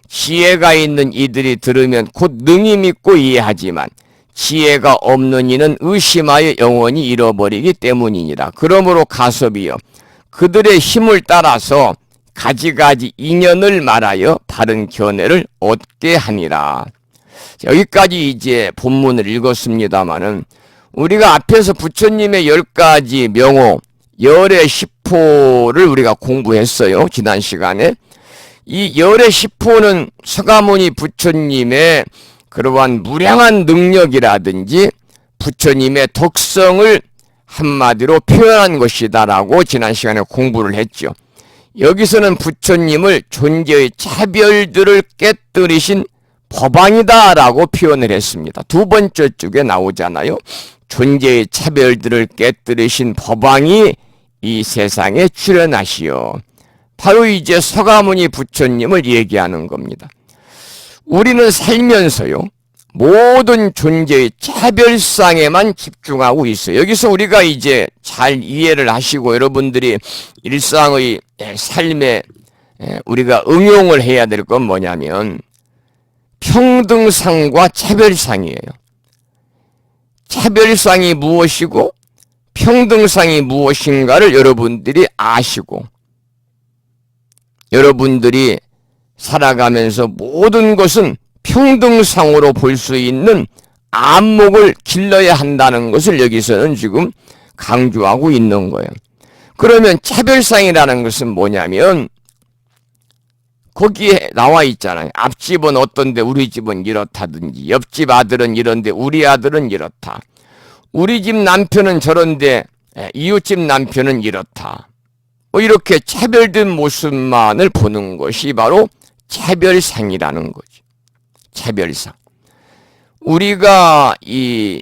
지혜가 있는 이들이 들으면 곧 능히 믿고 이해하지만 지혜가 없는 이는 의심하여 영원히 잃어버리기 때문이니라. 그러므로 가섭이여 그들의 힘을 따라서 가지가지 인연을 말하여 바른 견해를 얻게 하니라. 여기까지 이제 본문을 읽었습니다마는 우리가 앞에서 부처님의 10가지 명호 열의 10호를 우리가 공부했어요. 지난 시간에. 이 열의 10호는 서가모니 부처님의 그러한 무량한 능력이라든지 부처님의 덕성을 한마디로 표현한 것이다라고 지난 시간에 공부를 했죠. 여기서는 부처님을 존재의 차별들을 깨뜨리신 법왕이다라고 표현을 했습니다. 두 번째 쪽에 나오잖아요. 존재의 차별들을 깨뜨리신 법왕이 이 세상에 출현하시어. 바로 이제 서가모니 부처님을 얘기하는 겁니다. 우리는 살면서요, 모든 존재의 차별상에만 집중하고 있어요. 여기서 우리가 이제 잘 이해를 하시고 여러분들이 일상의 삶에 우리가 응용을 해야 될 건 뭐냐면 평등상과 차별상이에요. 차별상이 무엇이고 평등상이 무엇인가를 여러분들이 아시고 여러분들이 살아가면서 모든 것은 평등상으로 볼 수 있는 안목을 길러야 한다는 것을 여기서는 지금 강조하고 있는 거예요. 그러면 차별상이라는 것은 뭐냐면 거기에 나와 있잖아요. 앞집은 어떤데 우리 집은 이렇다든지 옆집 아들은 이런데 우리 아들은 이렇다. 우리 집 남편은 저런데 이웃집 남편은 이렇다. 뭐 이렇게 차별된 모습만을 보는 것이 바로 차별상이라는 거죠. 차별상. 우리가 이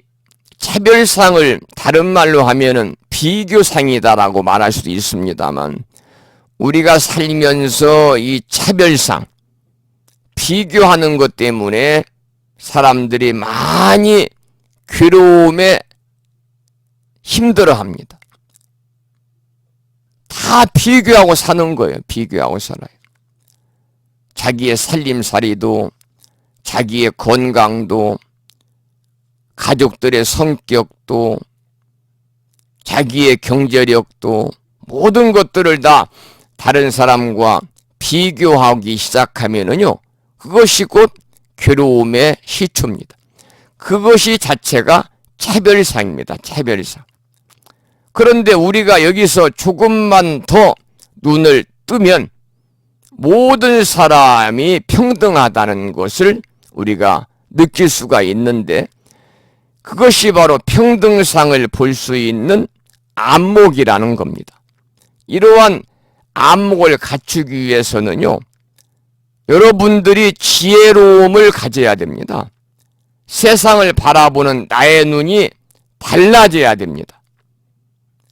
차별상을 다른 말로 하면은 비교상이다라고 말할 수도 있습니다만, 우리가 살면서 이 차별상, 비교하는 것 때문에 사람들이 많이 괴로움에 힘들어합니다. 다 비교하고 사는 거예요. 비교하고 살아요. 자기의 살림살이도, 자기의 건강도, 가족들의 성격도, 자기의 경제력도, 모든 것들을 다 다른 사람과 비교하기 시작하면은요, 그것이 곧 괴로움의 시초입니다. 그것이 자체가 차별상입니다. 차별상. 그런데 우리가 여기서 조금만 더 눈을 뜨면 모든 사람이 평등하다는 것을 우리가 느낄 수가 있는데, 그것이 바로 평등상을 볼 수 있는 안목이라는 겁니다. 이러한 안목을 갖추기 위해서는요, 여러분들이 지혜로움을 가져야 됩니다. 세상을 바라보는 나의 눈이 달라져야 됩니다.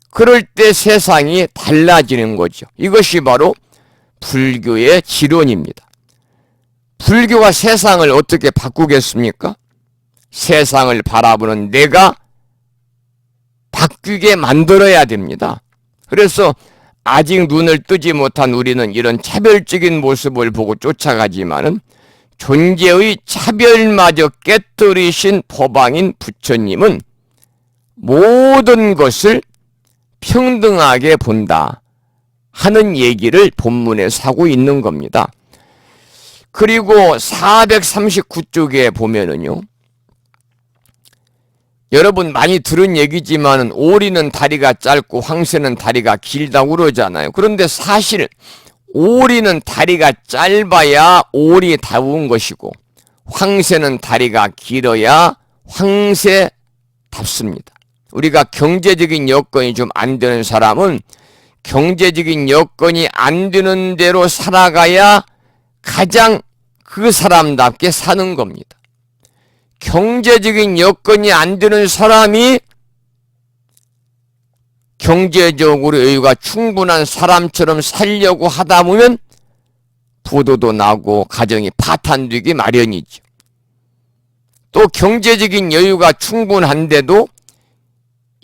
그럴 때 세상이 달라지는 거죠. 이것이 바로 불교의 지론입니다. 불교가 세상을 어떻게 바꾸겠습니까? 세상을 바라보는 내가 바뀌게 만들어야 됩니다. 그래서 아직 눈을 뜨지 못한 우리는 이런 차별적인 모습을 보고 쫓아가지만은 존재의 차별마저 깨뜨리신 법왕인 부처님은 모든 것을 평등하게 본다 하는 얘기를 본문에서 하고 있는 겁니다. 그리고 439쪽에 보면은요, 여러분 많이 들은 얘기지만 오리는 다리가 짧고 황새는 다리가 길다고 그러잖아요. 그런데 사실 오리는 다리가 짧아야 오리다운 것이고, 황새는 다리가 길어야 황새답습니다. 우리가 경제적인 여건이 좀 안 되는 사람은 경제적인 여건이 안 되는 대로 살아가야 가장 그 사람답게 사는 겁니다. 경제적인 여건이 안 되는 사람이 경제적으로 여유가 충분한 사람처럼 살려고 하다 보면 부도도 나고 가정이 파탄되기 마련이죠. 또 경제적인 여유가 충분한데도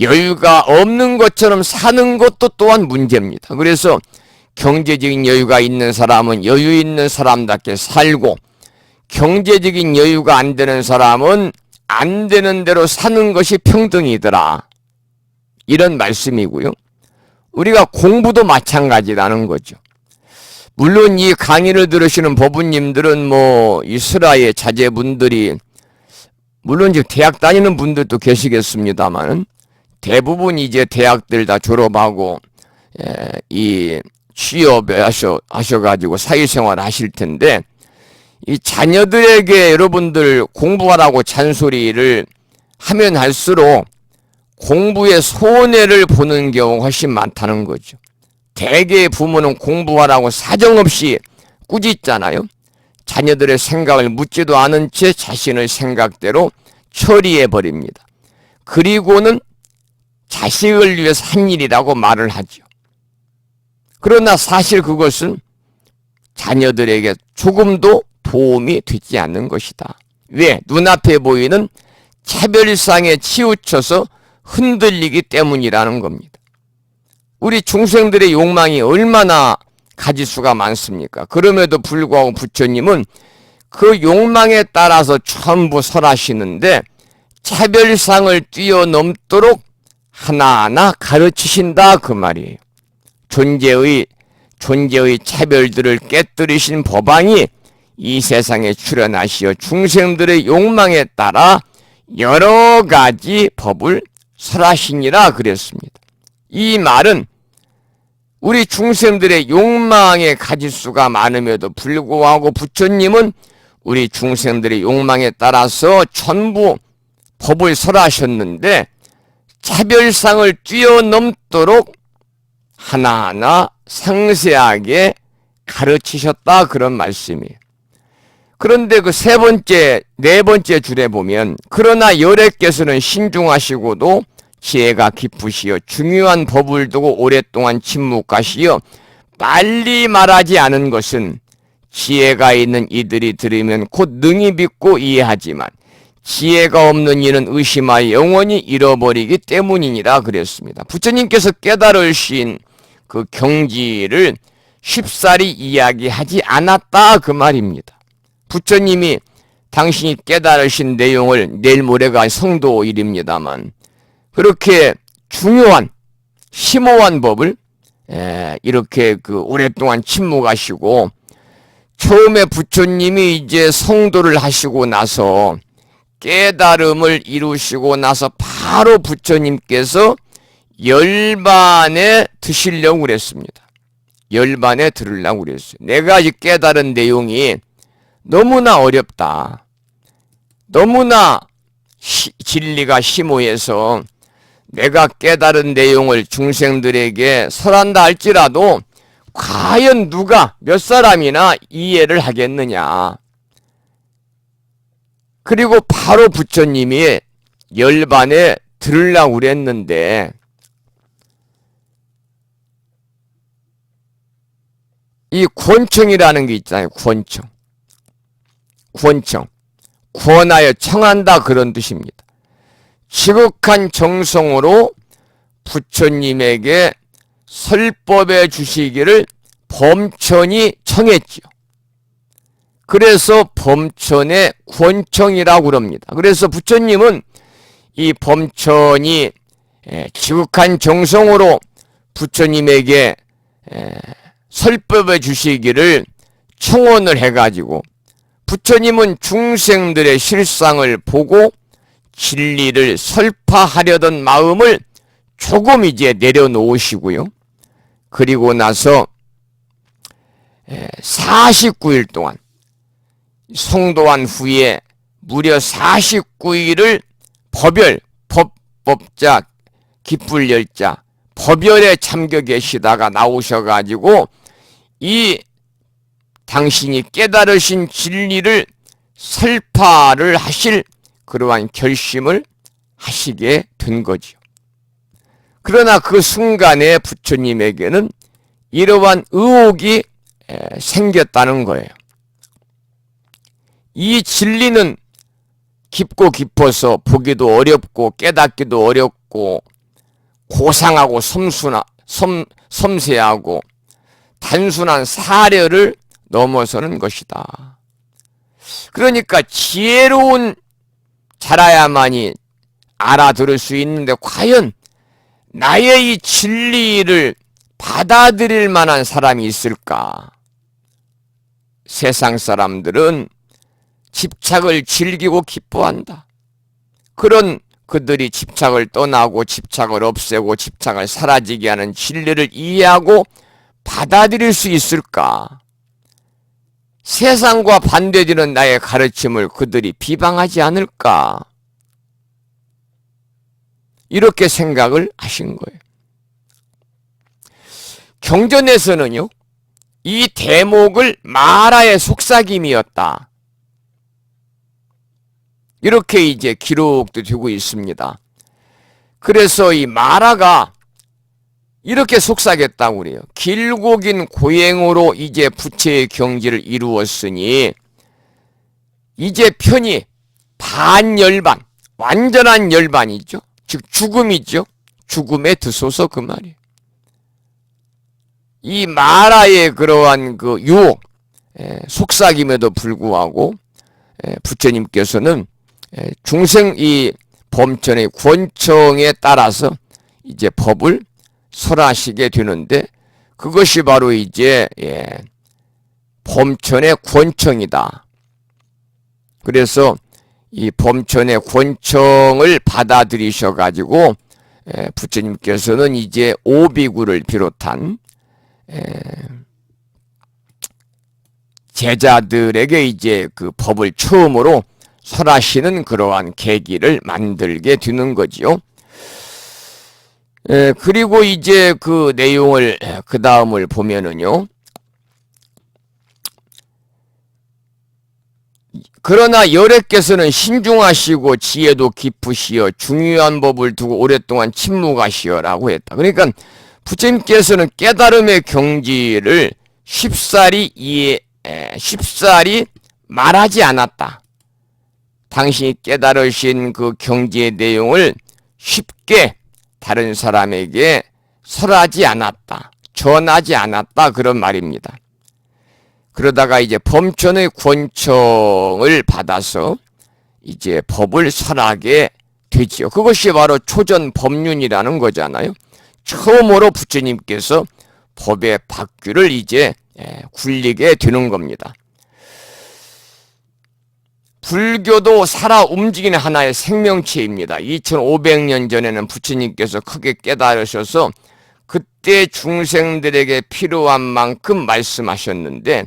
여유가 없는 것처럼 사는 것도 또한 문제입니다. 그래서 경제적인 여유가 있는 사람은 여유 있는 사람답게 살고, 경제적인 여유가 안 되는 사람은 안 되는 대로 사는 것이 평등이더라, 이런 말씀이고요. 우리가 공부도 마찬가지라는 거죠. 물론 이 강의를 들으시는 법부님들은 이스라엘 자제분들이, 물론 이제 대학 다니는 분들도 계시겠습니다만 대부분 이제 대학들 다 졸업하고 이 취업에 하셔가지고 사회생활 하실 텐데, 이 자녀들에게 여러분들 공부하라고 잔소리를 하면 할수록 공부의 손해를 보는 경우가 훨씬 많다는 거죠. 대개의 부모는 공부하라고 사정없이 꾸짖잖아요. 자녀들의 생각을 묻지도 않은 채 자신의 생각대로 처리해버립니다. 그리고는 자식을 위해서 한 일이라고 말을 하죠. 그러나 사실 그것은 자녀들에게 조금도 도움이 되지 않는 것이다. 왜? 눈앞에 보이는 차별상에 치우쳐서 흔들리기 때문이라는 겁니다. 우리 중생들의 욕망이 얼마나 가지수가 많습니까? 그럼에도 불구하고 부처님은 그 욕망에 따라서 전부 설하시는데 차별상을 뛰어넘도록 하나하나 가르치신다, 그 말이에요. 존재의 차별들을 깨뜨리신 법왕이 이 세상에 출현하시어 중생들의 욕망에 따라 여러 가지 법을 설하시니라 그랬습니다. 이 말은 우리 중생들의 욕망의 가지수가 많음에도 불구하고 부처님은 우리 중생들의 욕망에 따라서 전부 법을 설하셨는데 차별상을 뛰어넘도록 하나하나 상세하게 가르치셨다, 그런 말씀이에요. 그런데 그 네 번째 줄에 보면 그러나 여래께서는 신중하시고도 지혜가 깊으시어 중요한 법을 두고 오랫동안 침묵하시어 빨리 말하지 않은 것은 지혜가 있는 이들이 들으면 곧 능히 믿고 이해하지만 지혜가 없는 이는 의심하여 영원히 잃어버리기 때문이니라 그랬습니다. 부처님께서 깨달으신 그 경지를 쉽사리 이야기하지 않았다 그 말입니다. 부처님이 당신이 깨달으신 내용을 내일 모레가 성도일입니다만 그렇게 중요한 심오한 법을 이렇게 그 오랫동안 침묵하시고 처음에 부처님이 이제 성도를 하시고 나서 깨달음을 이루시고 나서 바로 부처님께서 열반에 드시려고 그랬습니다. 열반에 들으려고 그랬어요. 내가 이 깨달은 내용이 너무나 어렵다. 너무나 진리가 심오해서 내가 깨달은 내용을 중생들에게 설한다 할지라도 과연 누가 몇 사람이나 이해를 하겠느냐. 그리고 바로 부처님이 열반에 들으려고 그랬는데 이 권청이라는 게 있잖아요. 권청. 권하여 청한다 그런 뜻입니다. 지극한 정성으로 부처님에게 설법해 주시기를 범천이 청했지요. 그래서 범천의 권청이라고 그럽니다. 그래서 부처님은 이 범천이 지극한 정성으로 부처님에게 설법해 주시기를 청원을 해가지고 부처님은 중생들의 실상을 보고 진리를 설파하려던 마음을 조금 이제 내려놓으시고요. 그리고 나서 49일 동안 성도한 후에 무려 49일을 법열, 법자, 기쁠열자, 법열에 참겨 계시다가 나오셔가지고 이 당신이 깨달으신 진리를 설파를 하실 그러한 결심을 하시게 된 거지요. 그러나 그 순간에 부처님에게는 이러한 의혹이 생겼다는 거예요. 이 진리는 깊고 깊어서 보기도 어렵고 깨닫기도 어렵고 고상하고 섬세하고 단순한 사려를 넘어서는 것이다. 그러니까 지혜로운 자라야만이 알아들을 수 있는데 과연 나의 이 진리를 받아들일 만한 사람이 있을까? 세상 사람들은 집착을 즐기고 기뻐한다. 그런 그들이 집착을 떠나고 집착을 없애고 집착을 사라지게 하는 진리를 이해하고 받아들일 수 있을까? 세상과 반대되는 나의 가르침을 그들이 비방하지 않을까? 이렇게 생각을 하신 거예요. 경전에서는요, 이 대목을 마라의 속삭임이었다. 이렇게 이제 기록도 되고 있습니다. 그래서 이 마라가 이렇게 속삭였다고 그래요. 길고 긴 고행으로 이제 부처의 경지를 이루었으니 이제 편히 반열반, 완전한 열반이죠. 즉 죽음이죠. 죽음에 드소서 그 말이에요. 이 마라의 그러한 그 유혹, 속삭임에도 불구하고 부처님께서는 중생 이 범천의 권청에 따라서 이제 법을 설하시게 되는데 그것이 바로 이제 범천의 권청이다. 그래서 이 범천의 권청을 받아들이셔 가지고 부처님께서는 이제 오비구를 비롯한 제자들에게 이제 그 법을 처음으로 설하시는 그러한 계기를 만들게 되는 거지요. 그리고 이제 그 내용을 그 다음을 보면은요, 그러나 열애께서는 신중하시고 지혜도 깊으시어 중요한 법을 두고 오랫동안 침묵하시어라고 했다. 그러니까 부처님께서는 깨달음의 경지를 쉽사리 말하지 않았다. 당신이 깨달으신 그 경지의 내용을 쉽게 다른 사람에게 설하지 않았다. 전하지 않았다. 그런 말입니다. 그러다가 이제 범천의 권청을 받아서 이제 법을 설하게 되지요. 그것이 바로 초전 법륜이라는 거잖아요. 처음으로 부처님께서 법의 바퀴를 이제 굴리게 되는 겁니다. 불교도 살아 움직이는 하나의 생명체입니다. 2500년 전에는 부처님께서 크게 깨달으셔서 그때 중생들에게 필요한 만큼 말씀하셨는데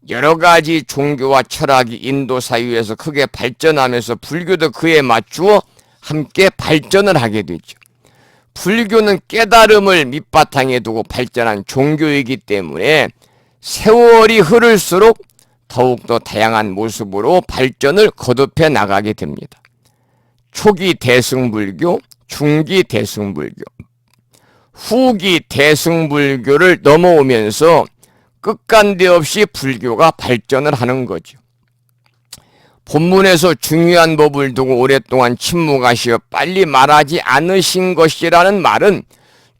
여러 가지 종교와 철학이 인도 사유에서 크게 발전하면서 불교도 그에 맞추어 함께 발전을 하게 되죠. 불교는 깨달음을 밑바탕에 두고 발전한 종교이기 때문에 세월이 흐를수록 더욱더 다양한 모습으로 발전을 거듭해 나가게 됩니다. 초기 대승불교, 중기 대승불교, 후기 대승불교를 넘어오면서 끝간데 없이 불교가 발전을 하는 거죠. 본문에서 중요한 법을 두고 오랫동안 침묵하시어 빨리 말하지 않으신 것이라는 말은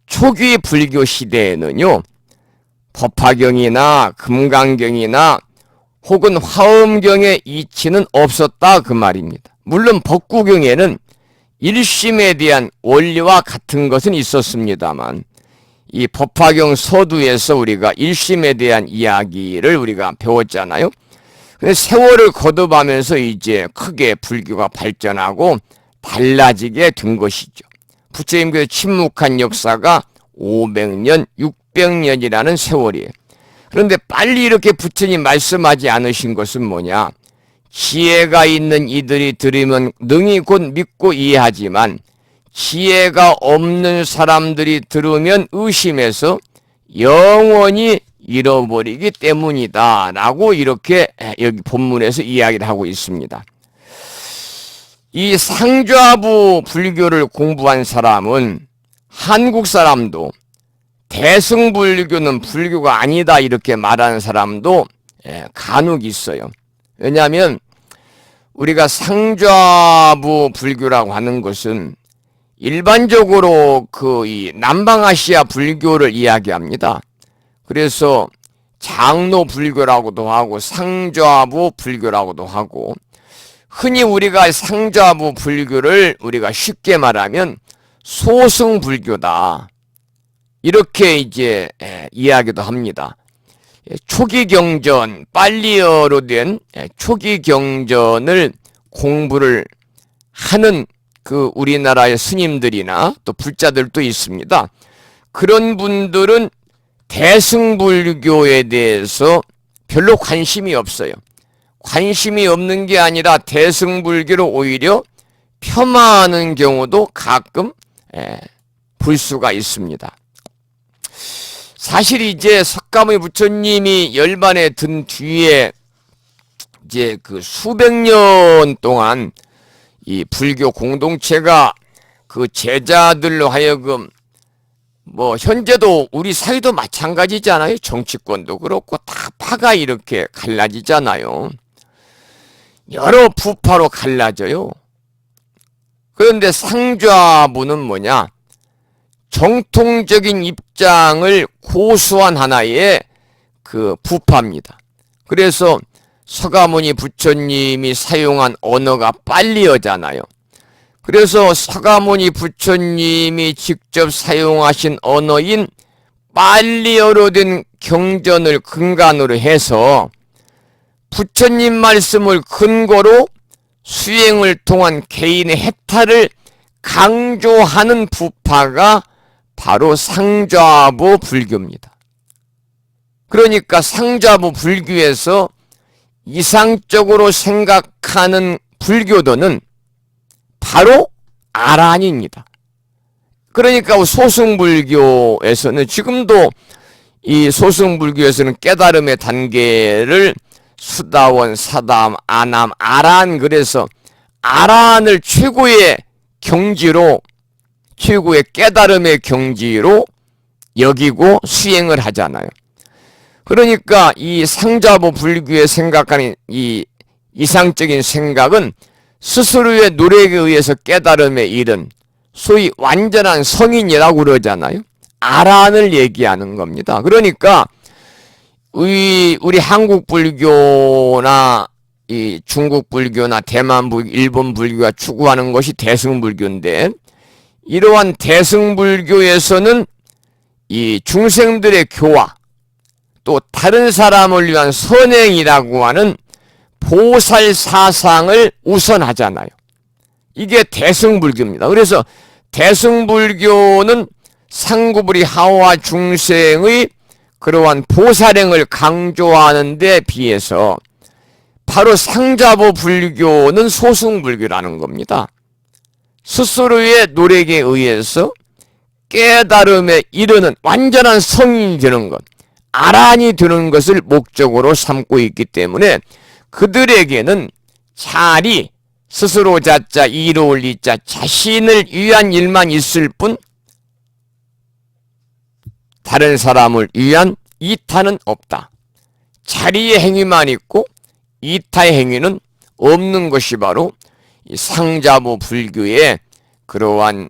초기 불교 시대에는요, 법화경이나 금강경이나 혹은 화엄경의 이치는 없었다 그 말입니다. 물론 법구경에는 일심에 대한 원리와 같은 것은 있었습니다만 이 법화경 서두에서 우리가 일심에 대한 이야기를 우리가 배웠잖아요. 근데 세월을 거듭하면서 이제 크게 불교가 발전하고 달라지게 된 것이죠. 부처님께서 침묵한 역사가 500년, 600년이라는 세월이에요. 그런데 빨리 이렇게 부처님 말씀하지 않으신 것은 뭐냐? 지혜가 있는 이들이 들으면 능히 곧 믿고 이해하지만 지혜가 없는 사람들이 들으면 의심해서 영원히 잃어버리기 때문이다 라고 이렇게 여기 본문에서 이야기를 하고 있습니다. 이 상좌부 불교를 공부한 사람은 한국 사람도 대승불교는 불교가 아니다 이렇게 말하는 사람도 간혹 있어요. 왜냐하면 우리가 상좌부 불교라고 하는 것은 일반적으로 그 이 남방아시아 불교를 이야기합니다. 그래서 장로 불교라고도 하고 상좌부 불교라고도 하고 흔히 우리가 상좌부 불교를 우리가 쉽게 말하면 소승 불교다. 이렇게 이제 이야기도 합니다. 초기 경전, 빨리어로 된 초기 경전을 공부를 하는 그 우리나라의 스님들이나 또 불자들도 있습니다. 그런 분들은 대승불교에 대해서 별로 관심이 없어요. 관심이 없는 게 아니라 대승불교를 오히려 폄하하는 경우도 가끔 볼 수가 있습니다. 사실 이제 석가모니 부처님이 열반에 든 뒤에 이제 그 수백 년 동안 이 불교 공동체가 그 제자들로 하여금 뭐 현재도 우리 사회도 마찬가지잖아요. 정치권도 그렇고 다 파가 이렇게 갈라지잖아요. 여러 부파로 갈라져요. 그런데 상좌부는 뭐냐? 정통적인 입장을 고수한 하나의 그 부파입니다. 그래서 서가모니 부처님이 사용한 언어가 빨리어잖아요. 그래서 서가모니 부처님이 직접 사용하신 언어인 빨리어로 된 경전을 근간으로 해서 부처님 말씀을 근거로 수행을 통한 개인의 해탈을 강조하는 부파가 바로 상좌부 불교입니다. 그러니까 상좌부 불교에서 이상적으로 생각하는 불교도는 바로 아란입니다. 그러니까 소승불교에서는 지금도 이 소승불교에서는 깨달음의 단계를 수다원, 사다함, 아남, 아란. 그래서 아란을 최고의 경지로, 최고의 깨달음의 경지로 여기고 수행을 하잖아요. 그러니까 이 상자부 불교에 생각하는 이 이상적인 생각은 스스로의 노력에 의해서 깨달음에 이른 소위 완전한 성인이라고 그러잖아요. 아란을 얘기하는 겁니다. 그러니까 우리 한국 불교나 이 중국 불교나 대만 불교, 일본 불교가 추구하는 것이 대승불교인데, 이러한 대승불교에서는 이 중생들의 교화, 또 다른 사람을 위한 선행이라고 하는 보살 사상을 우선하잖아요. 이게 대승불교입니다. 그래서 대승불교는 상구불이 하와 중생의 그러한 보살행을 강조하는 데 비해서 바로 상자부 불교는 소승불교라는 겁니다. 스스로의 노력에 의해서 깨달음에 이르는 완전한 성인이 되는 것, 아란이 되는 것을 목적으로 삼고 있기 때문에 그들에게는 차리 스스로 자자 이로울 이자 자신을 위한 일만 있을 뿐 다른 사람을 위한 이타는 없다. 자리의 행위만 있고 이타의 행위는 없는 것이 바로 이 상자부 불교의 그러한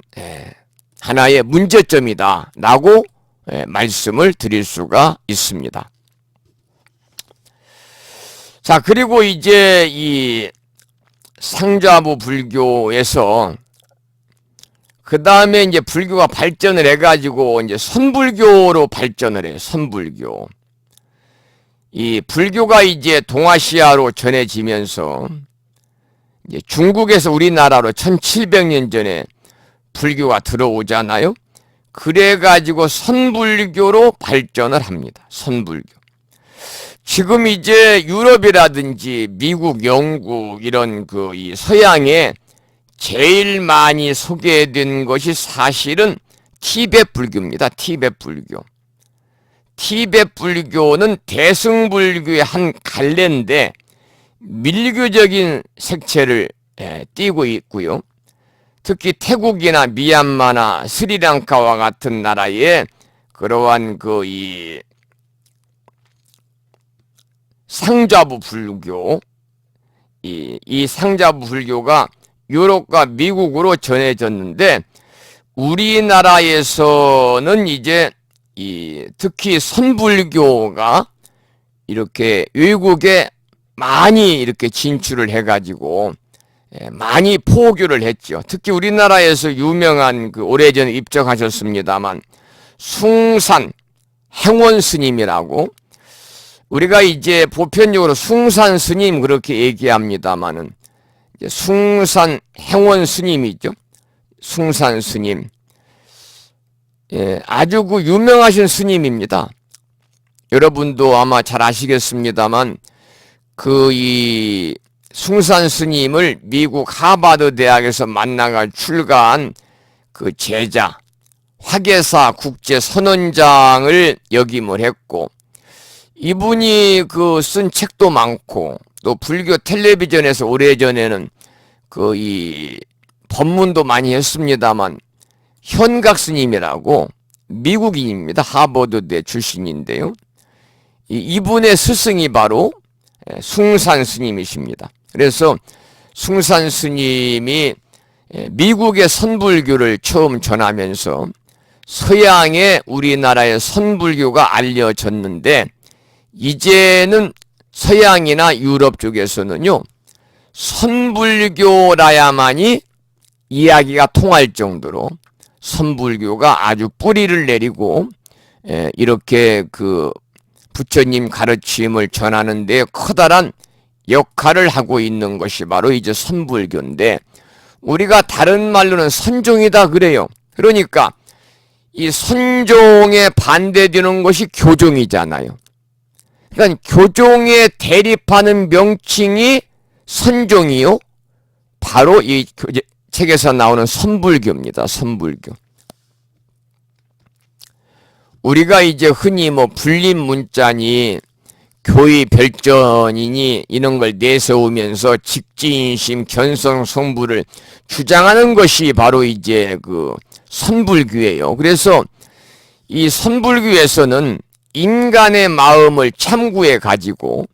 하나의 문제점이다 라고 말씀을 드릴 수가 있습니다. 자, 그리고 이제 이 상자부 불교에서 그 다음에 이제 불교가 발전을 해가지고 이제 선불교로 발전을 해요. 선불교. 이 불교가 이제 동아시아로 전해지면서 이제 중국에서 우리나라로 1700년 전에 불교가 들어오잖아요. 그래가지고 선불교로 발전을 합니다. 선불교. 지금 이제 유럽이라든지 미국, 영국 이런 그 이 서양에 제일 많이 소개된 것이 사실은 티베트 불교입니다. 티베트 불교. 티베트 불교는 대승불교의 한 갈래인데 밀교적인 색채를 띠고 있고요. 특히 태국이나 미얀마나 스리랑카와 같은 나라에 그러한 그 이 상자부 불교, 이 상자부 불교가 유럽과 미국으로 전해졌는데 우리나라에서는 이제 특히 선불교가 이렇게 외국에 많이 이렇게 진출을 해가지고 많이 포교를 했죠. 특히 우리나라에서 유명한 그 오래전에 입적하셨습니다만 숭산 행원 스님이라고, 우리가 이제 보편적으로 숭산 스님 그렇게 얘기합니다만은 숭산 행원 스님이죠. 숭산 스님. 아주 그 유명하신 스님입니다. 여러분도 아마 잘 아시겠습니다만 그 이 숭산 스님을 미국 하버드 대학에서 만나가 출가한 그 제자 화계사 국제 선원장을 역임을 했고, 이분이 그 쓴 책도 많고 또 불교 텔레비전에서 오래전에는 그 이 법문도 많이 했습니다만 현각 스님이라고 미국인입니다. 하버드대 출신인데요. 이분의 스승이 바로 숭산 스님이십니다. 그래서 숭산 스님이 미국의 선불교를 처음 전하면서 서양의 우리나라의 선불교가 알려졌는데, 이제는 서양이나 유럽 쪽에서는요 선불교라야만이 이야기가 통할 정도로 선불교가 아주 뿌리를 내리고 이렇게 그 부처님 가르침을 전하는 데 커다란 역할을 하고 있는 것이 바로 이제 선불교인데, 우리가 다른 말로는 선종이다 그래요. 그러니까 이 선종에 반대되는 것이 교종이잖아요. 그러니까 교종에 대립하는 명칭이 선종이요, 바로 이 책에서 나오는 선불교입니다. 선불교. 우리가 이제 흔히 뭐 불림 문자니 교의 별전이니 이런 걸 내세우면서 직지인심 견성 성불을 주장하는 것이 바로 이제 그 선불교예요. 그래서 이 선불교에서는 인간의 마음을 참고해 가지고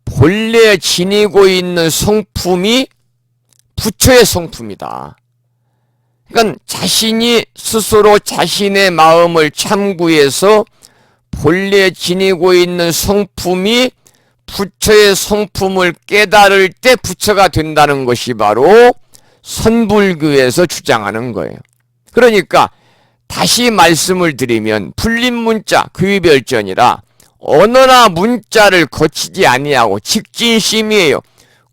본래 지니고 있는 성품이 부처의 성품이다. 그러니까 자신이 스스로 자신의 마음을 참고해서 본래 지니고 있는 성품이 부처의 성품을 깨달을 때 부처가 된다는 것이 바로 선불교에서 주장하는 거예요. 그러니까 다시 말씀을 드리면 불림문자 교의별전이라 언어나 문자를 거치지 아니하고 직진심이에요.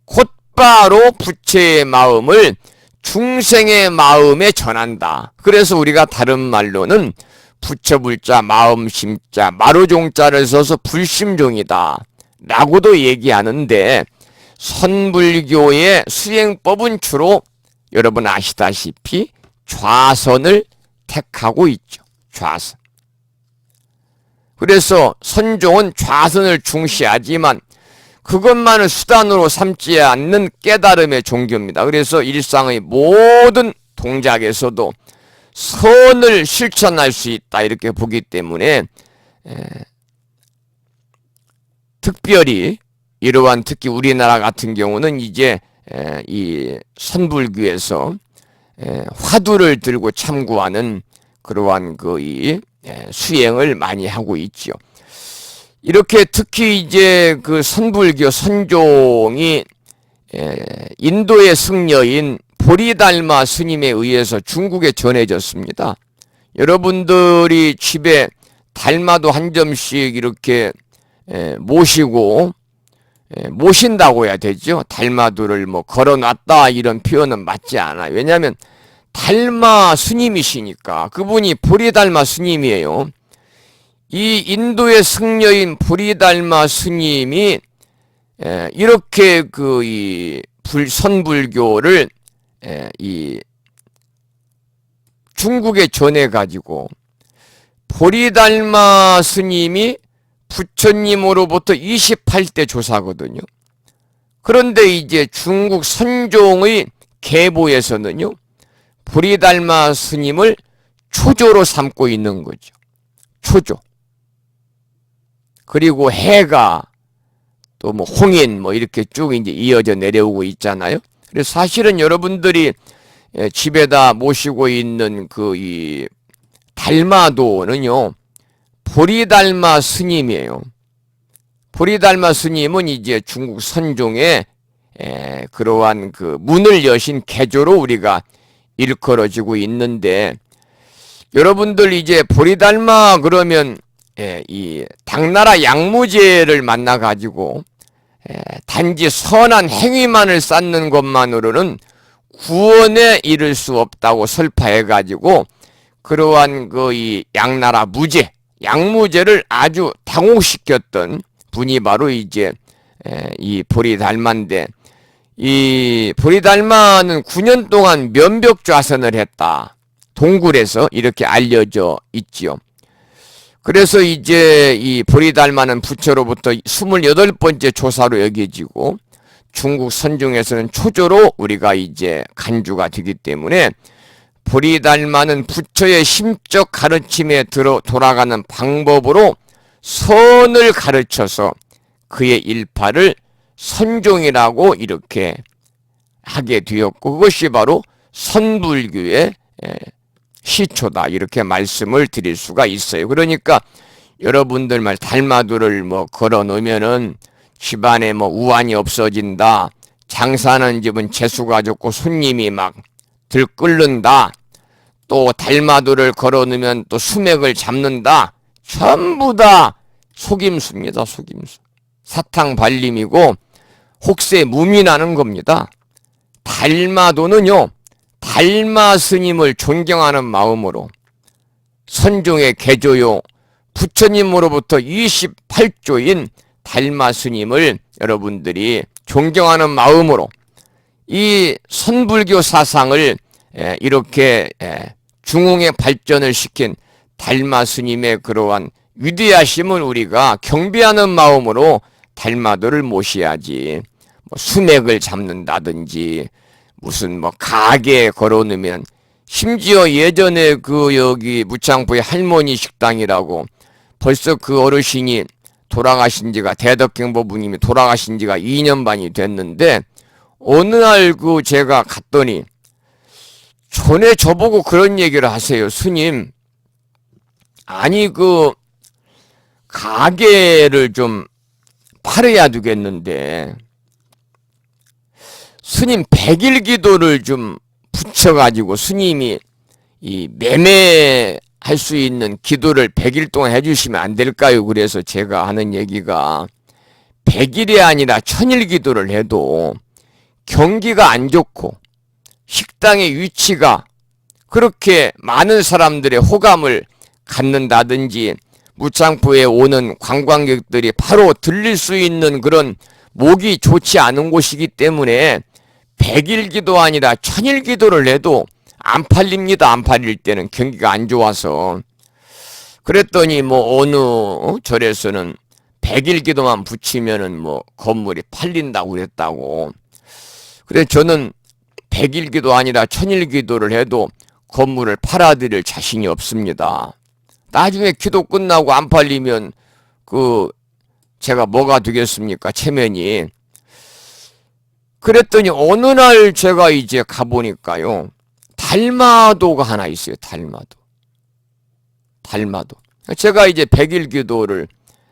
곧바로 부처의 마음을 중생의 마음에 전한다. 그래서 우리가 다른 말로는 부처불자 마음심자 마루종자를 써서 불심종이다 라고도 얘기하는데, 선불교의 수행법은 주로 여러분 아시다시피 좌선을 택하고 있죠. 좌선. 그래서 선종은 좌선을 중시하지만 그것만을 수단으로 삼지 않는 깨달음의 종교입니다. 그래서 일상의 모든 동작에서도 선을 실천할 수 있다 이렇게 보기 때문에 특별히 이러한 특히 우리나라 같은 경우는 이제 이 선불교에서 화두를 들고 참고하는 그러한 이 수행을 많이 하고 있죠. 이렇게 특히 이제 그 선불교 선종이 인도의 승려인 보리달마 스님에 의해서 중국에 전해졌습니다. 여러분들이 집에 달마도 한 점씩 이렇게 모시고 모신다고 해야 되죠. 달마도를 뭐 걸어놨다 이런 표현은 맞지 않아요. 왜냐하면 달마 스님이시니까. 그분이 보리달마 스님이에요. 이 인도의 승려인 보리달마 스님이 이렇게 이 선불교를 이 중국에 전해가지고 보리달마 스님이 부처님으로부터 28대 조사거든요. 그런데 이제 중국 선종의 계보에서는요, 보리달마 스님을 초조로 삼고 있는 거죠. 초조. 그리고 해가 또 뭐 홍인 뭐 이렇게 쭉 이제 이어져 내려오고 있잖아요. 그래서 사실은 여러분들이 집에다 모시고 있는 이 달마도는요, 보리달마 스님이에요. 보리달마 스님은 이제 중국 선종의 그러한 문을 여신 개조로 우리가 일컬어지고 있는데, 여러분들 이제 보리달마 그러면 이 당나라 양무제를 만나 가지고 단지 선한 행위만을 쌓는 것만으로는 구원에 이를 수 없다고 설파해 가지고 그러한 이 양나라 무제, 양무제를 아주 당혹시켰던 분이 바로 이제 이 보리달마인데, 이 보리달마는 9년 동안 면벽좌선을 했다. 동굴에서 이렇게 알려져 있지요. 그래서 이제 이 보리달마는 부처로부터 28번째 조사로 여겨지고 중국 선종에서는 초조로 우리가 이제 간주가 되기 때문에 보리달마는 부처의 심적 가르침에 돌아가는 방법으로 선을 가르쳐서 그의 일파를 선종이라고 이렇게 하게 되었고, 그것이 바로 선불교의 시초다 이렇게 말씀을 드릴 수가 있어요. 그러니까 여러분들 말 달마도를 뭐 걸어 놓으면은 집안에 뭐 우환이 없어진다, 장사하는 집은 재수가 좋고 손님이 막 들끓는다, 또 달마도를 걸어 놓으면 또 수맥을 잡는다, 전부 다 속임수입니다. 속임수. 사탕 발림이고 혹세 무민하는 겁니다. 달마도는요, 달마 스님을 존경하는 마음으로 선종의 개조요 부처님으로부터 28조인 달마 스님을 여러분들이 존경하는 마음으로 이 선불교 사상을 이렇게 중흥의 발전을 시킨 달마 스님의 그러한 위대하심을 우리가 경배하는 마음으로 달마도를 모셔야지. 뭐 수맥을 잡는다든지 무슨 뭐 가게에 걸어놓으면, 심지어 예전에 그 여기 무창포의 할머니 식당이라고 벌써 그 어르신이 돌아가신 지가, 대덕경보부님이 돌아가신 지가 2년 반이 됐는데, 어느 날 그 제가 갔더니 전에 저보고 그런 얘기를 하세요. 스님, 아니 그 가게를 좀 팔아야 되겠는데 스님 100일 기도를 좀 붙여가지고 스님이 이 매매할 수 있는 기도를 100일 동안 해주시면 안 될까요? 그래서 제가 하는 얘기가 100일이 아니라 1000일 기도를 해도 경기가 안 좋고 식당의 위치가 그렇게 많은 사람들의 호감을 갖는다든지 무창포에 오는 관광객들이 바로 들릴 수 있는 그런 목이 좋지 않은 곳이기 때문에 100일 기도 아니라 1000일 기도를 해도 안 팔립니다. 안 팔릴 때는 경기가 안 좋아서. 그랬더니 뭐 어느 절에서는 100일 기도만 붙이면은 뭐 건물이 팔린다고 그랬다고. 그래서 저는 100일 기도 아니라 1000일 기도를 해도 건물을 팔아드릴 자신이 없습니다. 나중에 기도 끝나고 안 팔리면 그 제가 뭐가 되겠습니까? 체면이. 그랬더니 어느 날 제가 이제 가보니까요, 달마도가 하나 있어요. 달마도. 제가 이제 100일 기도를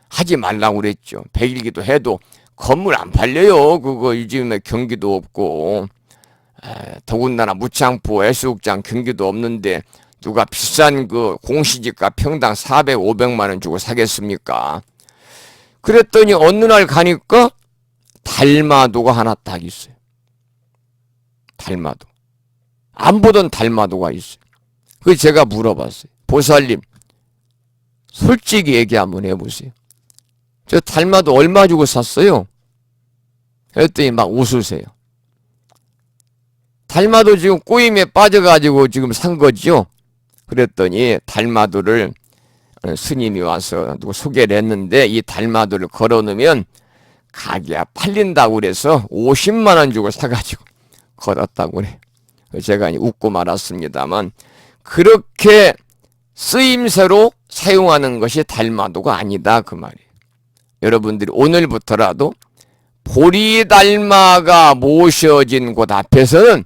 하지 말라고 그랬죠. 100일 기도 해도 건물 안 팔려요. 그거 요즘에 경기도 없고, 더군다나 무창포 해수욕장 경기도 없는데 누가 비싼 그 공시지가 평당 400, 500만 원 주고 사겠습니까? 그랬더니 어느 날 가니까 달마도가 하나 딱 있어요. 달마도. 안 보던 달마도가 있어요. 그래서 제가 물어봤어요. 보살님, 솔직히 얘기 한번 해보세요. 저 달마도 얼마 주고 샀어요? 그랬더니 막 웃으세요. 달마도 지금 꼬임에 빠져가지고 지금 산 거죠? 그랬더니 달마도를 스님이 와서 누구 소개를 했는데, 이 달마도를 걸어놓으면 가게가 팔린다고 그래서 50만 원 주고 사가지고 걸었다고 그래요. 제가 웃고 말았습니다만, 그렇게 쓰임새로 사용하는 것이 달마도가 아니다 그 말이에요. 여러분들이 오늘부터라도 보리달마가 모셔진 곳 앞에서는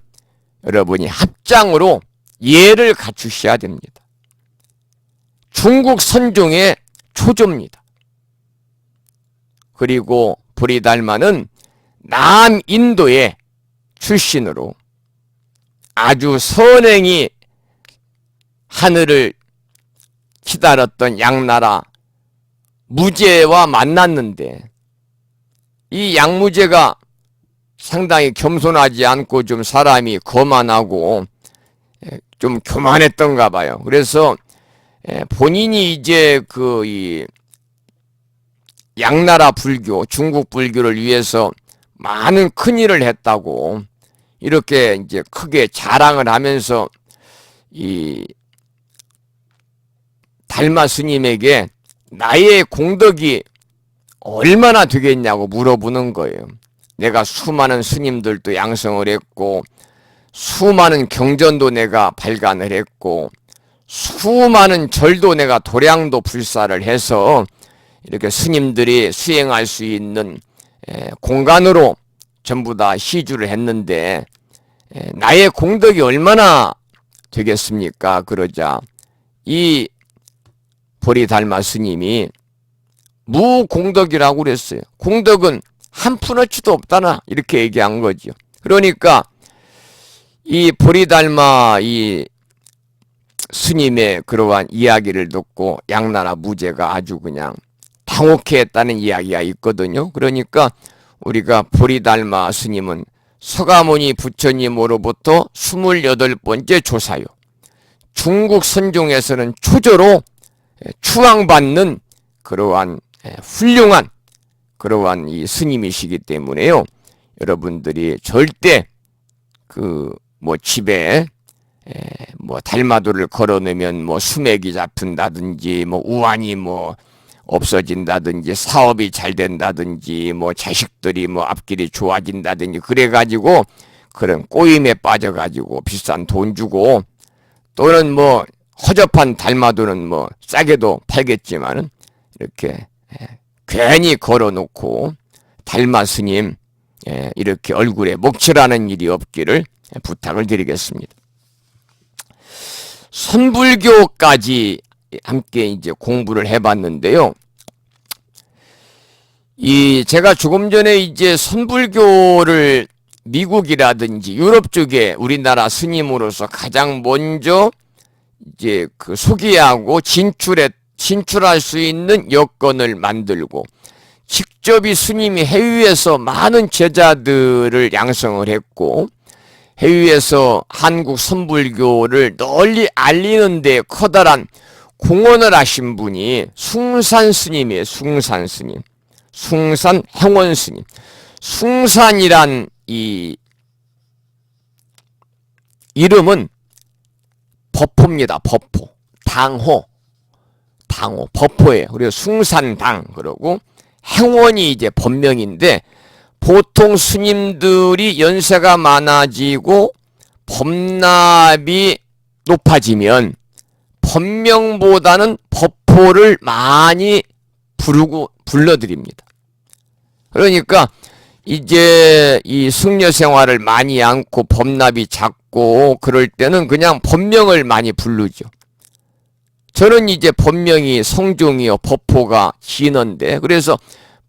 여러분이 합장으로 예를 갖추셔야 됩니다. 중국 선종의 초조입니다. 그리고 보리달마는 남인도의 출신으로 아주 선행이 하늘을 기다렸던 양나라 무제와 만났는데, 이 양무제가 상당히 겸손하지 않고 좀 사람이 거만하고 좀 교만했던가 봐요. 그래서 본인이 이제 이 양나라 불교, 중국 불교를 위해서 많은 큰 일을 했다고 이렇게 이제 크게 자랑을 하면서 이 달마 스님에게 나의 공덕이 얼마나 되겠냐고 물어보는 거예요. 내가 수많은 스님들도 양성을 했고, 수많은 경전도 내가 발간을 했고, 수많은 절도 내가 도량도 불사를 해서 이렇게 스님들이 수행할 수 있는 공간으로 전부 다 시주를 했는데, 나의 공덕이 얼마나 되겠습니까? 그러자 이 보리달마 스님이 무공덕이라고 그랬어요. 공덕은 한 푼어치도 없다나 이렇게 얘기한 거죠. 그러니까 이 보리달마 이 스님의 그러한 이야기를 듣고 양나라 무제가 아주 그냥 당혹해했다는 이야기가 있거든요. 그러니까 우리가 보리달마 스님은 서가모니 부처님으로부터 28번째 조사요, 중국 선종에서는 초조로 추앙받는 그러한 훌륭한 그러한 이 스님이시기 때문에요. 여러분들이 절대 그 뭐 집에 뭐 달마도를 걸어놓으면 뭐 수맥이 잡힌다든지 뭐 우환이 뭐 없어진다든지 사업이 잘 된다든지 뭐 자식들이 뭐 앞길이 좋아진다든지 그래가지고 그런 꼬임에 빠져가지고 비싼 돈 주고 또는 뭐 허접한 달마도는 뭐 싸게도 팔겠지만은 이렇게 괜히 걸어놓고 달마 스님 이렇게 얼굴에 목칠하는 일이 없기를 부탁을 드리겠습니다. 선불교까지 함께 이제 공부를 해봤는데요. 제가 조금 전에 이제 선불교를 미국이라든지 유럽 쪽에 우리나라 스님으로서 가장 먼저 이제 그 소개하고 진출할 수 있는 여건을 만들고 직접 이 스님이 해외에서 많은 제자들을 양성을 했고 해외에서 한국 선불교를 널리 알리는 데 커다란 공헌을 하신 분이 숭산 스님이에요. 숭산 스님. 숭산 행원 스님. 숭산이란 이 이름은 법호입니다. 법호. 당호. 법호예요. 그리고 숭산당 그러고 행원이 이제 법명인데 보통 스님들이 연세가 많아지고 법납이 높아지면 법명보다는 법호를 많이 불러드립니다. 그러니까 이제 이 승려 생활을 많이 않고 법납이 작고 그럴 때는 그냥 법명을 많이 부르죠. 저는 이제 법명이 성종이요 법호가 진어인데 그래서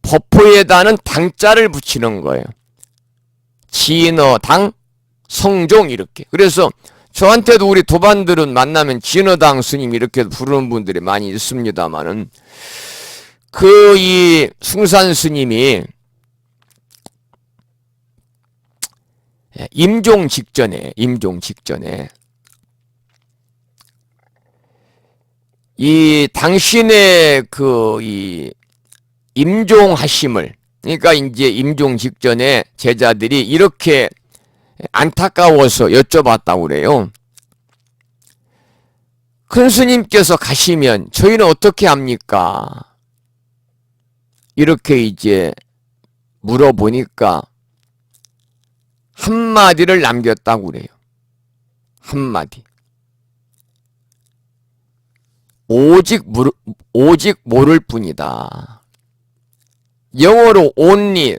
법호에다는 당자를 붙이는 거예요. 진어당 성종 이렇게. 그래서 저한테도 우리 도반들은 만나면 진어당 스님 이렇게 부르는 분들이 많이 있습니다만은 이 숭산 스님이 임종 직전에 이 당신의 이 임종하심을 그러니까 이제 임종 직전에 제자들이 이렇게 안타까워서 여쭤봤다고 그래요. 큰 스님께서 가시면 저희는 어떻게 합니까? 이렇게 이제 물어보니까 한마디를 남겼다고 그래요. 한마디. 오직 모를 뿐이다. 영어로 only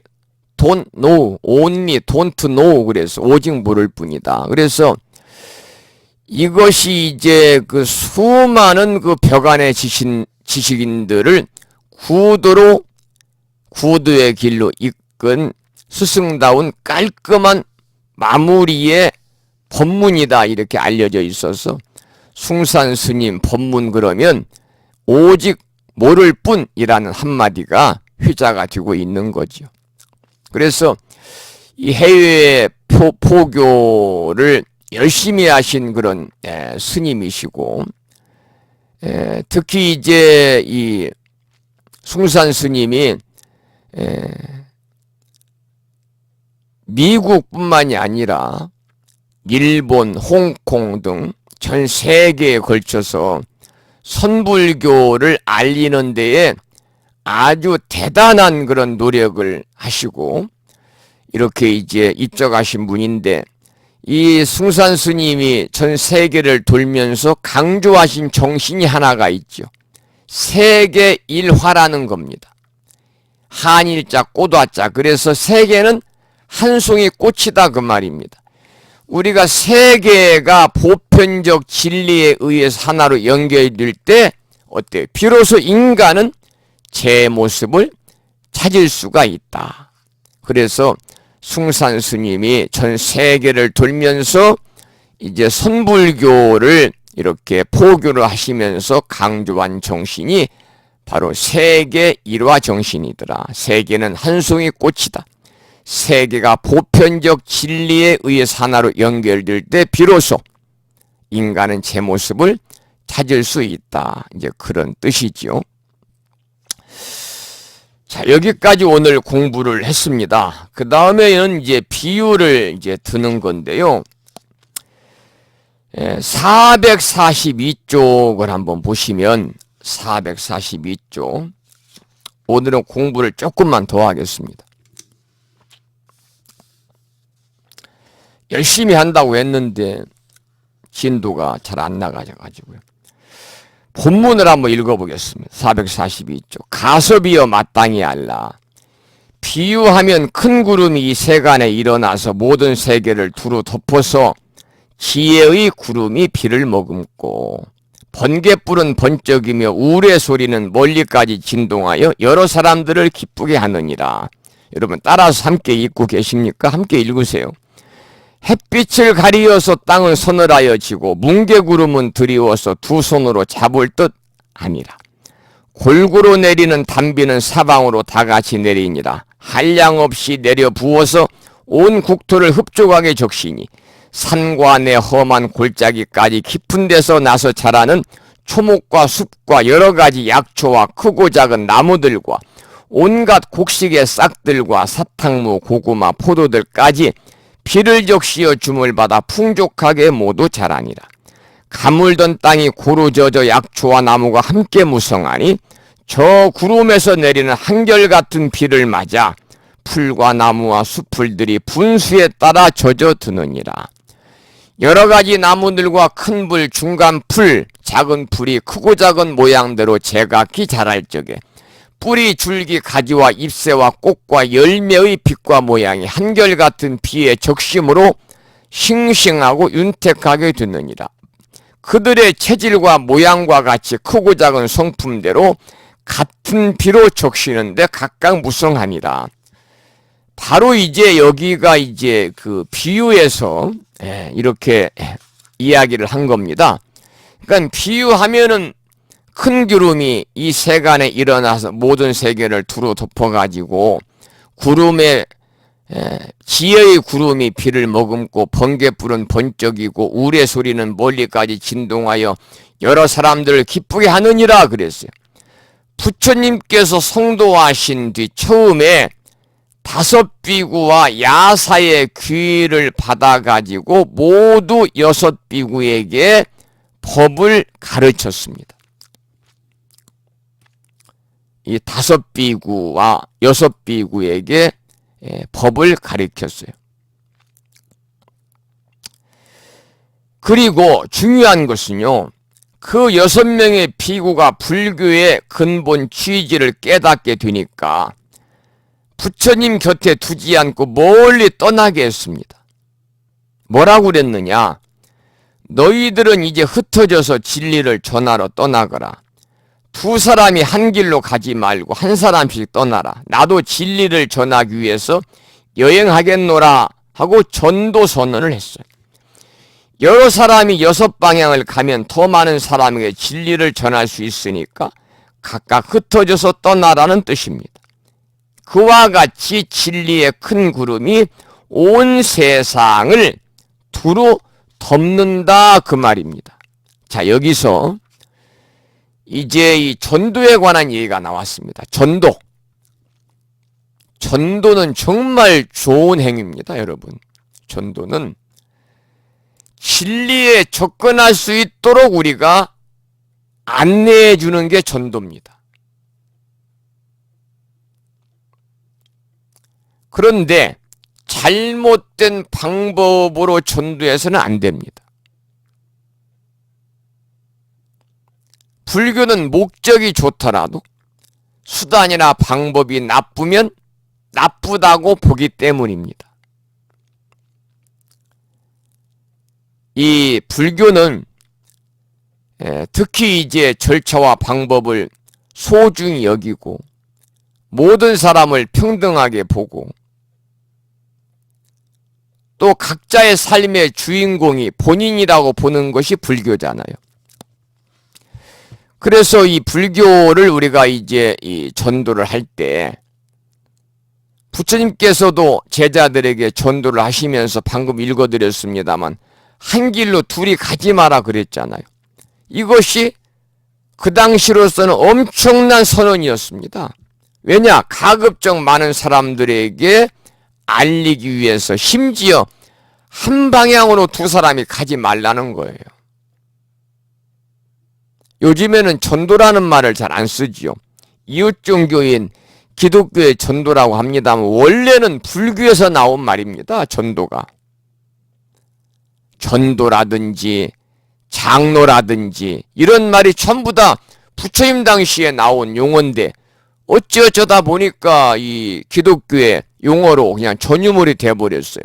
don't know, only don't know 그래서 오직 모를 뿐이다. 그래서 이것이 이제 그 수많은 그 벽안의 지식인들을 구도의 길로 이끈 스승다운 깔끔한 마무리의 법문이다 이렇게 알려져 있어서 숭산 스님 법문 그러면 오직 모를 뿐이라는 한마디가 휘자가 되고 있는 거죠. 그래서 이 해외 포교를 열심히 하신 그런 스님이시고 특히 이제 이 숭산 스님이 미국뿐만이 아니라 일본, 홍콩 등 전 세계에 걸쳐서 선불교를 알리는 데에 아주 대단한 그런 노력을 하시고 이렇게 이제 입적하신 분인데 이 숭산 스님이 전 세계를 돌면서 강조하신 정신이 하나가 있죠. 세계 일화라는 겁니다. 한일자 꽃화자. 그래서 세계는 한 송이 꽃이다 그 말입니다. 우리가 세계가 보편적 진리에 의해서 하나로 연결될 때 어때요? 비로소 인간은 제 모습을 찾을 수가 있다. 그래서 숭산 스님이 전 세계를 돌면서 이제 선불교를 이렇게 포교를 하시면서 강조한 정신이 바로 세계 일화 정신이더라. 세계는 한 송이 꽃이다. 세계가 보편적 진리에 의해서 하나로 연결될 때 비로소 인간은 제 모습을 찾을 수 있다. 이제 그런 뜻이지요. 자, 여기까지 오늘 공부를 했습니다. 그 다음에는 이제 비유를 이제 드는 건데요. 442쪽을 한번 보시면 442쪽 오늘은 공부를 조금만 더 하겠습니다. 열심히 한다고 했는데 진도가 잘 안 나가져가지고요. 본문을 한번 읽어보겠습니다. 442쪽 가섭이여 마땅히 알라. 비유하면 큰 구름이 이 세간에 일어나서 모든 세계를 두루 덮어서 지혜의 구름이 비를 머금고 번갯불은 번쩍이며 우레 소리는 멀리까지 진동하여 여러 사람들을 기쁘게 하느니라. 여러분 따라서 함께 읽고 계십니까? 함께 읽으세요. 햇빛을 가리어서 땅은 서늘하여 지고 뭉게구름은 드리워서 두 손으로 잡을 듯 아니라. 골고루 내리는 단비는 사방으로 다같이 내리니라. 한량없이 내려 부어서 온 국토를 흡족하게 적시니 산과 내 험한 골짜기까지 깊은 데서 나서 자라는 초목과 숲과 여러가지 약초와 크고 작은 나무들과 온갖 곡식의 싹들과 사탕무, 고구마, 포도들까지 비를 적시어 줌을 받아 풍족하게 모두 자라니라. 가물던 땅이 고루 젖어 약초와 나무가 함께 무성하니 저 구름에서 내리는 한결같은 비를 맞아 풀과 나무와 숲풀들이 분수에 따라 젖어드느니라. 여러가지 나무들과 큰 풀, 중간 풀, 작은 풀이 크고 작은 모양대로 제각기 자랄 적에 뿌리, 줄기, 가지와 잎새와 꽃과 열매의 빛과 모양이 한결같은 비의 적심으로 싱싱하고 윤택하게 되느니라. 그들의 체질과 모양과 같이 크고 작은 성품대로 같은 비로 적시는데 각각 무성하니라. 바로 이제 여기가 이제 그 비유에서 이렇게 이야기를 한 겁니다. 그러니까 비유하면은 큰 구름이 이 세간에 일어나서 모든 세계를 두루 덮어가지고 구름에 지혜의 구름이 비를 머금고 번갯불은 번쩍이고 우레 소리는 멀리까지 진동하여 여러 사람들을 기쁘게 하느니라 그랬어요. 부처님께서 성도하신 뒤 처음에 다섯 비구와 야사의 귀를 받아가지고 모두 여섯 비구에게 법을 가르쳤습니다. 이 다섯 비구와 여섯 비구에게 법을 가르쳤어요. 그리고 중요한 것은요, 그 6명의 비구가 불교의 근본 취지를 깨닫게 되니까 부처님 곁에 두지 않고 멀리 떠나게 했습니다. 뭐라고 그랬느냐? 너희들은 이제 흩어져서 진리를 전하러 떠나거라. 두 사람이 한 길로 가지 말고 한 사람씩 떠나라. 나도 진리를 전하기 위해서 여행하겠노라 하고 전도 선언을 했어요. 여러 사람이 6방향을 가면 더 많은 사람에게 진리를 전할 수 있으니까 각각 흩어져서 떠나라는 뜻입니다. 그와 같이 진리의 큰 구름이 온 세상을 두루 덮는다 그 말입니다. 자, 여기서 이제 이 전도에 관한 얘기가 나왔습니다. 전도. 전도는 정말 좋은 행위입니다, 여러분. 전도는 진리에 접근할 수 있도록 우리가 안내해 주는 게 전도입니다. 그런데 잘못된 방법으로 전도해서는 안 됩니다. 불교는 목적이 좋더라도 수단이나 방법이 나쁘면 나쁘다고 보기 때문입니다. 이 불교는 특히 이제 절차와 방법을 소중히 여기고 모든 사람을 평등하게 보고 또 각자의 삶의 주인공이 본인이라고 보는 것이 불교잖아요. 그래서 이 불교를 우리가 이제 이 전도를 할 때 부처님께서도 제자들에게 전도를 하시면서 방금 읽어드렸습니다만 한 길로 둘이 가지 마라 그랬잖아요. 이것이 그 당시로서는 엄청난 선언이었습니다. 왜냐? 가급적 많은 사람들에게 알리기 위해서 심지어 한 방향으로 두 사람이 가지 말라는 거예요. 요즘에는 전도라는 말을 잘 안 쓰지요. 이웃종교인 기독교의 전도라고 합니다만 원래는 불교에서 나온 말입니다. 전도가. 전도라든지 장로라든지 이런 말이 전부 다 부처님 당시에 나온 용어인데 어쩌다 보니까 이 기독교의 용어로 그냥 전유물이 되어버렸어요.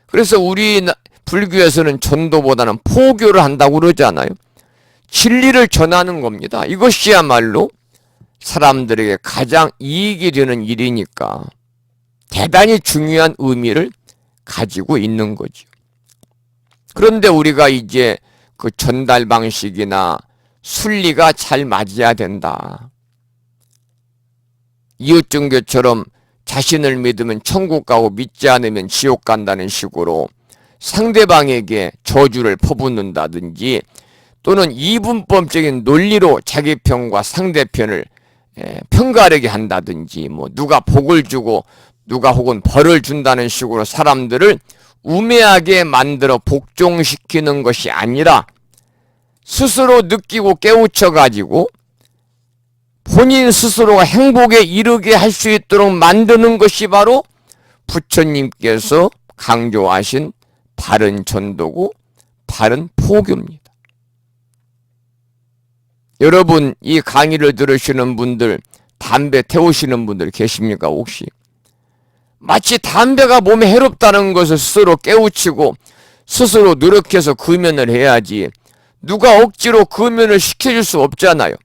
그래서 우리 불교에서는 전도보다는 포교를 한다고 그러잖아요. 진리를 전하는 겁니다. 이것이야말로 사람들에게 가장 이익이 되는 일이니까 대단히 중요한 의미를 가지고 있는 거죠. 그런데 우리가 이제 그 전달 방식이나 순리가 잘 맞아야 된다. 이웃종교처럼 자신을 믿으면 천국 가고 믿지 않으면 지옥 간다는 식으로 상대방에게 저주를 퍼붓는다든지 또는 이분법적인 논리로 자기 편과 상대편을 편가르게 한다든지 뭐 누가 복을 주고 누가 혹은 벌을 준다는 식으로 사람들을 우매하게 만들어 복종시키는 것이 아니라 스스로 느끼고 깨우쳐 가지고 본인 스스로가 행복에 이르게 할 수 있도록 만드는 것이 바로 부처님께서 강조하신 바른 전도고 바른 포교입니다. 여러분, 이 강의를 들으시는 분들, 담배 태우시는 분들 계십니까 혹시? 마치 담배가 몸에 해롭다는 것을 스스로 깨우치고 스스로 노력해서 금연을 해야지 누가 억지로 금연을 시켜줄 수 없잖아요.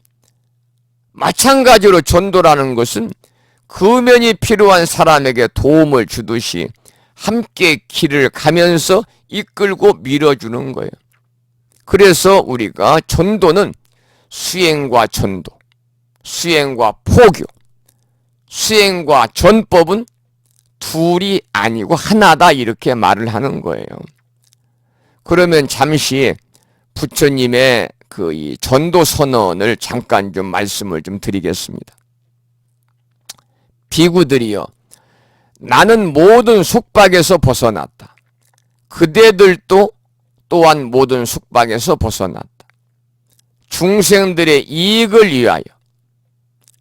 마찬가지로 전도라는 것은 금연이 필요한 사람에게 도움을 주듯이 함께 길을 가면서 이끌고 밀어주는 거예요. 그래서 우리가 전도는 수행과 전도, 수행과 포교, 수행과 전법은 둘이 아니고 하나다 이렇게 말을 하는 거예요. 그러면 잠시 부처님의 그 이 전도 선언을 잠깐 좀 말씀을 좀 드리겠습니다. 비구들이여, 나는 모든 속박에서 벗어났다. 그대들도 또한 모든 속박에서 벗어났다. 중생들의 이익을 위하여,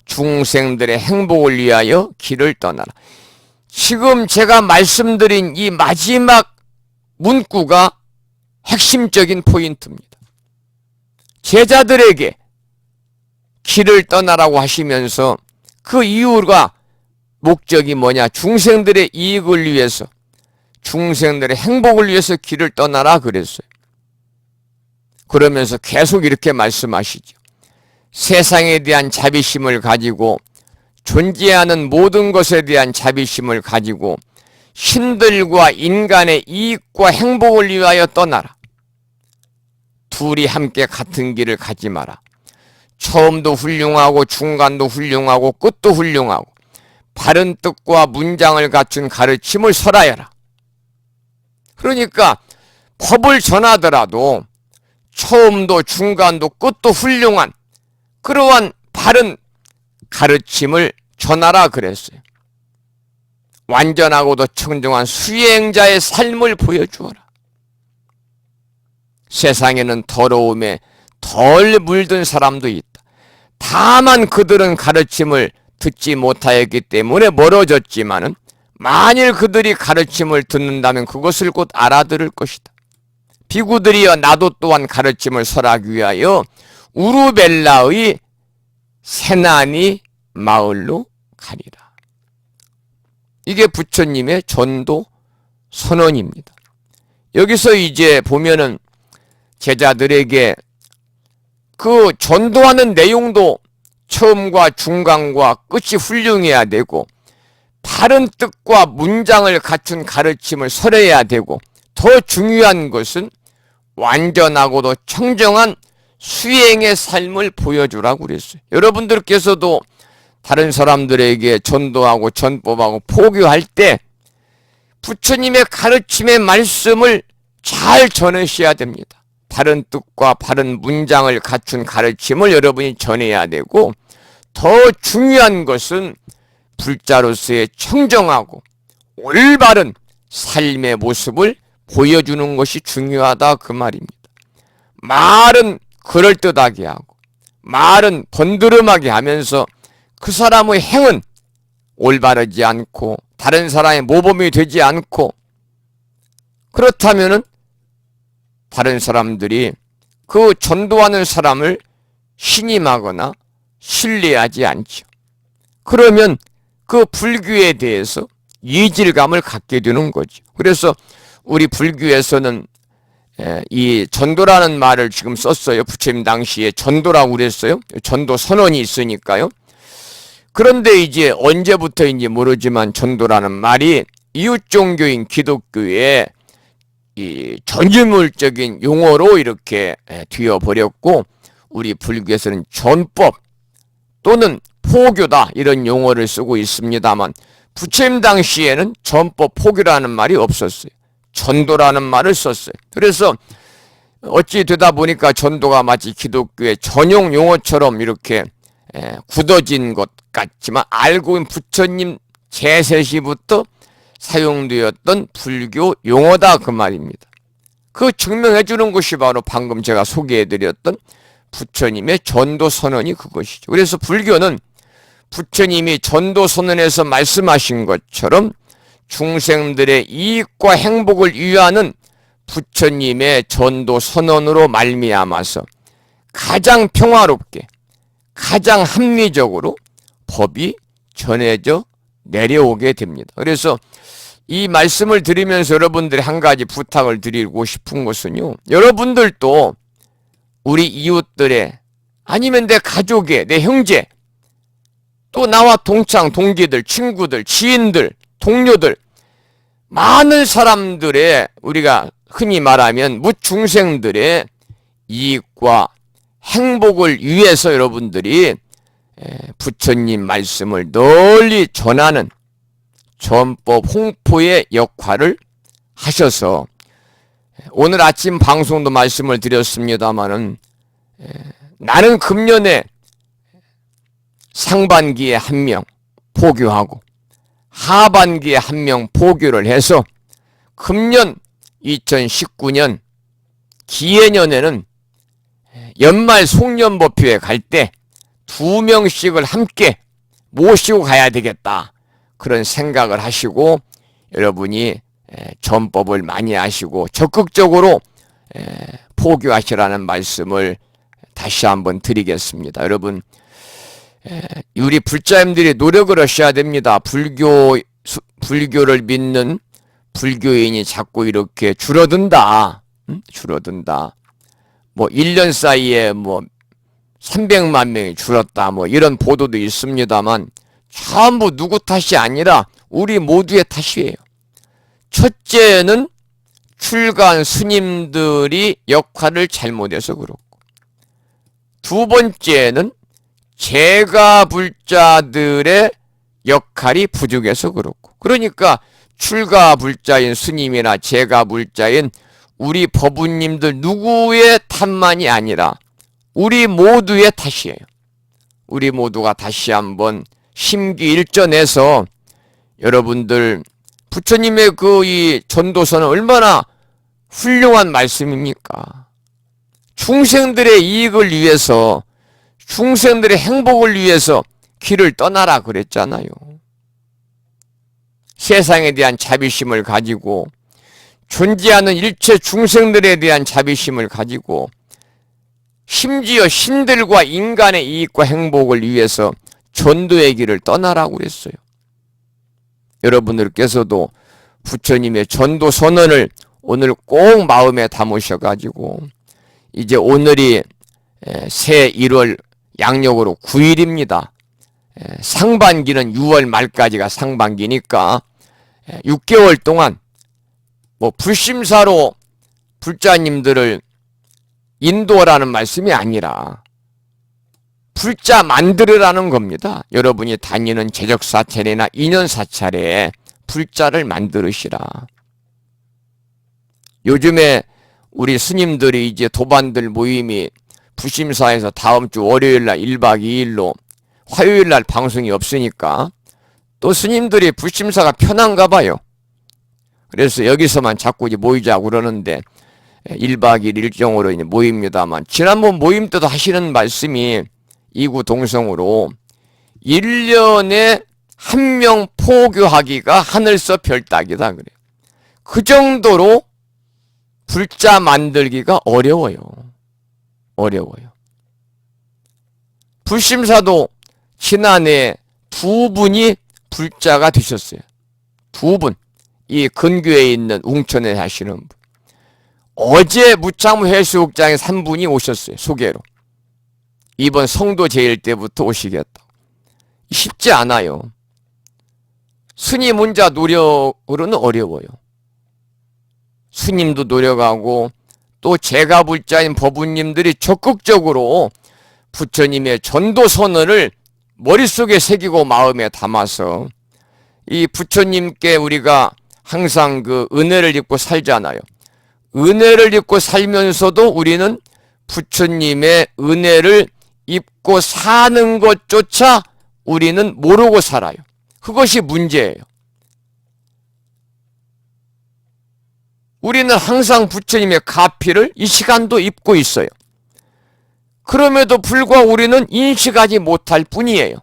중생들의 행복을 위하여 길을 떠나라. 지금 제가 말씀드린 이 마지막 문구가 핵심적인 포인트입니다. 제자들에게 길을 떠나라고 하시면서 그 이유가 목적이 뭐냐? 중생들의 이익을 위해서, 중생들의 행복을 위해서 길을 떠나라 그랬어요. 그러면서 계속 이렇게 말씀하시죠. 세상에 대한 자비심을 가지고 존재하는 모든 것에 대한 자비심을 가지고 신들과 인간의 이익과 행복을 위하여 떠나라. 둘이 함께 같은 길을 가지 마라. 처음도 훌륭하고 중간도 훌륭하고 끝도 훌륭하고 바른 뜻과 문장을 갖춘 가르침을 설하여라. 그러니까 법을 전하더라도 처음도 중간도 끝도 훌륭한 그러한 바른 가르침을 전하라 그랬어요. 완전하고도 청정한 수행자의 삶을 보여주어라. 세상에는 더러움에 덜 물든 사람도 있다. 다만 그들은 가르침을 듣지 못하였기 때문에 멀어졌지만은 만일 그들이 가르침을 듣는다면 그것을 곧 알아들을 것이다. 비구들이여, 나도 또한 가르침을 설하기 위하여 우르벨라의 세나니 마을로 가리라. 이게 부처님의 전도 선언입니다. 여기서 이제 보면은 제자들에게 그 전도하는 내용도 처음과 중간과 끝이 훌륭해야 되고 바른 뜻과 문장을 갖춘 가르침을 설해야 되고 더 중요한 것은 완전하고도 청정한 수행의 삶을 보여주라고 그랬어요. 여러분들께서도 다른 사람들에게 전도하고 전법하고 포교할 때 부처님의 가르침의 말씀을 잘 전하셔야 됩니다. 바른 뜻과 바른 문장을 갖춘 가르침을 여러분이 전해야 되고 더 중요한 것은 불자로서의 청정하고 올바른 삶의 모습을 보여주는 것이 중요하다 그 말입니다. 말은 그럴듯하게 하고 말은 번드름하게 하면서 그 사람의 행은 올바르지 않고 다른 사람의 모범이 되지 않고, 그렇다면은 다른 사람들이 그 전도하는 사람을 신임하거나 신뢰하지 않죠. 그러면 그 불교에 대해서 이질감을 갖게 되는 거죠. 그래서 우리 불교에서는 이 전도라는 말을 지금 썼어요. 부처님 당시에 전도라고 그랬어요. 전도 선언이 있으니까요. 그런데 이제 언제부터인지 모르지만 전도라는 말이 이웃 종교인 기독교에 이 전유물적인 용어로 이렇게 되어버렸고, 우리 불교에서는 전법 또는 포교다 이런 용어를 쓰고 있습니다만, 부처님 당시에는 전법 포교라는 말이 없었어요. 전도라는 말을 썼어요. 그래서 어찌 되다 보니까 전도가 마치 기독교의 전용 용어처럼 이렇게 굳어진 것 같지만, 알고 있는 부처님 제세시부터 사용되었던 불교 용어다 그 말입니다. 그 증명해 주는 것이 바로 방금 제가 소개해드렸던 부처님의 전도 선언이 그것이죠. 그래서 불교는 부처님이 전도 선언에서 말씀하신 것처럼 중생들의 이익과 행복을 위하는 부처님의 전도 선언으로 말미암아서 가장 평화롭게, 가장 합리적으로 법이 전해져 내려오게 됩니다. 그래서 이 말씀을 드리면서 여러분들이 한 가지 부탁을 드리고 싶은 것은요, 여러분들도 우리 이웃들의, 아니면 내 가족의, 내 형제, 또 나와 동창, 동기들, 친구들, 지인들, 동료들, 많은 사람들의, 우리가 흔히 말하면 무중생들의 이익과 행복을 위해서 여러분들이 부처님 말씀을 널리 전하는 전법 홍보의 역할을 하셔서, 오늘 아침 방송도 말씀을 드렸습니다마는 나는 금년에 상반기에 한 명 포교하고 하반기에 한 명 포교를 해서 금년 2019년 기해년에는 연말 송년법회에 갈 때 2명씩을 함께 모시고 가야 되겠다, 그런 생각을 하시고 여러분이 전법을 많이 하시고 적극적으로 포교하시라는 말씀을 다시 한번 드리겠습니다. 여러분, 우리 불자님들이 노력을 하셔야 됩니다. 불교를 믿는 불교인이 자꾸 이렇게 줄어든다. 뭐 1년 사이에 뭐 300만 명이 줄었다, 뭐 이런 보도도 있습니다만, 전부 누구 탓이 아니라 우리 모두의 탓이에요. 첫째는 출가한 스님들이 역할을 잘못해서 그렇고, 두 번째는 재가불자들의 역할이 부족해서 그렇고, 그러니까 출가불자인 스님이나 재가불자인 우리 법우님들 누구의 탓만이 아니라 우리 모두의 탓이에요. 우리 모두가 다시 한번 심기일전해서 여러분들, 부처님의 그 이 전도서는 얼마나 훌륭한 말씀입니까? 중생들의 이익을 위해서, 중생들의 행복을 위해서 길을 떠나라 그랬잖아요. 세상에 대한 자비심을 가지고, 존재하는 일체 중생들에 대한 자비심을 가지고, 심지어 신들과 인간의 이익과 행복을 위해서 전도의 길을 떠나라고 그랬어요. 여러분들께서도 부처님의 전도 선언을 오늘 꼭 마음에 담으셔가지고, 이제 오늘이 새 1월 양력으로 9일입니다. 상반기는 6월 말까지가 상반기니까 6개월 동안 뭐 불심사로 불자님들을 인도하라는 말씀이 아니라 불자 만들으라는 겁니다. 여러분이 다니는 제적사찰이나 인연사찰에 불자를 만들으시라. 요즘에 우리 스님들이 이제 도반들 모임이 부심사에서 다음 주 월요일날 1박 2일로 화요일날 방송이 없으니까 또 스님들이 불심사가 편한가 봐요. 그래서 여기서만 자꾸 이제 모이자고 그러는데 1박 2일 일정으로 이제 모입니다만, 지난번 모임 때도 하시는 말씀이 이구동성으로 1년에 한 명 포교하기가 하늘서 별 따기다 그래요. 그 정도로 불자 만들기가 어려워요. 어려워요. 불심사도 지난해 2분이 불자가 되셨어요. 2분. 이 근교에 있는 웅천에 사시는 분. 어제 무창무 해수욕장에 3분이 오셨어요. 소개로. 이번 성도 제일 때부터 오시겠다. 쉽지 않아요. 스님 혼자 노력으로는 어려워요. 스님도 노력하고 또 제가 불자인 법우님들이 적극적으로 부처님의 전도 선언을 머릿속에 새기고 마음에 담아서 이 부처님께 우리가 항상 그 은혜를 입고 살잖아요. 은혜를 입고 살면서도 우리는 부처님의 은혜를 입고 사는 것조차 우리는 모르고 살아요. 그것이 문제예요. 우리는 항상 부처님의 가피를 이 시간도 입고 있어요. 그럼에도 불구하고 우리는 인식하지 못할 뿐이에요.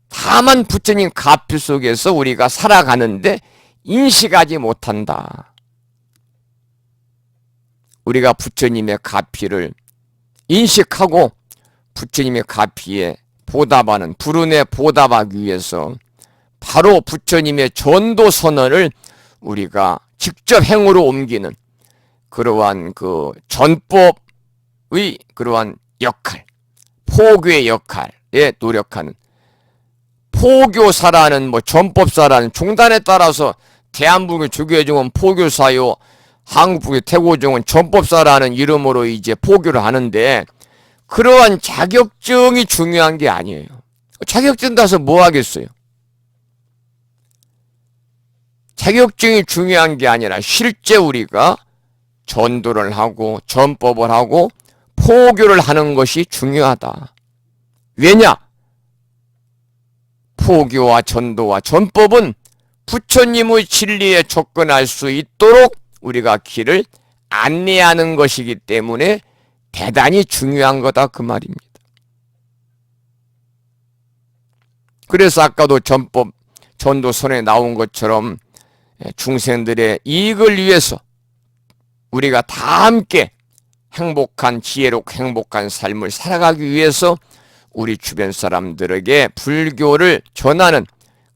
다만 부처님 가피 속에서 우리가 살아가는데 인식하지 못한다. 우리가 부처님의 가피를 인식하고 부처님의 가피에 보답하는, 불운에 보답하기 위해서 바로 부처님의 전도 선언을 우리가 직접 행으로 옮기는 그러한 그 전법의 그러한 역할, 포교의 역할에 노력하는, 포교사라는 뭐 전법사라는 종단에 따라서 대한불교 조계종은 포교사요, 한국불교 태고종은 전법사라는 이름으로 이제 포교를 하는데, 그러한 자격증이 중요한 게 아니에요. 자격증 따서 뭐 하겠어요? 자격증이 중요한 게 아니라 실제 우리가 전도를 하고 전법을 하고 포교를 하는 것이 중요하다. 왜냐? 포교와 전도와 전법은 부처님의 진리에 접근할 수 있도록 우리가 길을 안내하는 것이기 때문에 대단히 중요한 거다 그 말입니다. 그래서 아까도 전법 전도선에 나온 것처럼 중생들의 이익을 위해서 우리가 다 함께 행복한, 지혜롭고 행복한 삶을 살아가기 위해서 우리 주변 사람들에게 불교를 전하는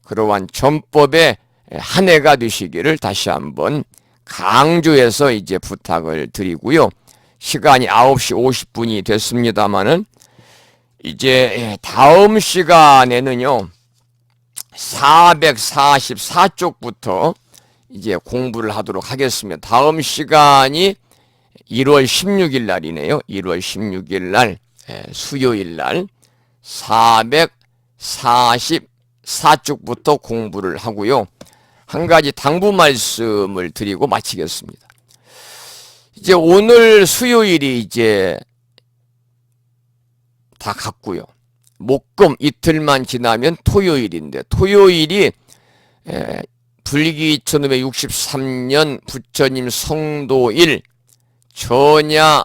그러한 전법의 한 해가 되시기를 다시 한번 강조해서 이제 부탁을 드리고요. 시간이 9시 50분이 됐습니다만은 이제 다음 시간에는요 444쪽부터 이제 공부를 하도록 하겠습니다. 다음 시간이 1월 16일 날이네요. 1월 16일 날 수요일 날 444쪽부터 공부를 하고요. 한 가지 당부 말씀을 드리고 마치겠습니다. 이제 오늘 수요일이 이제 다 갔고요. 목금 이틀만 지나면 토요일인데, 토요일이 불기 1563년 부처님 성도일 전야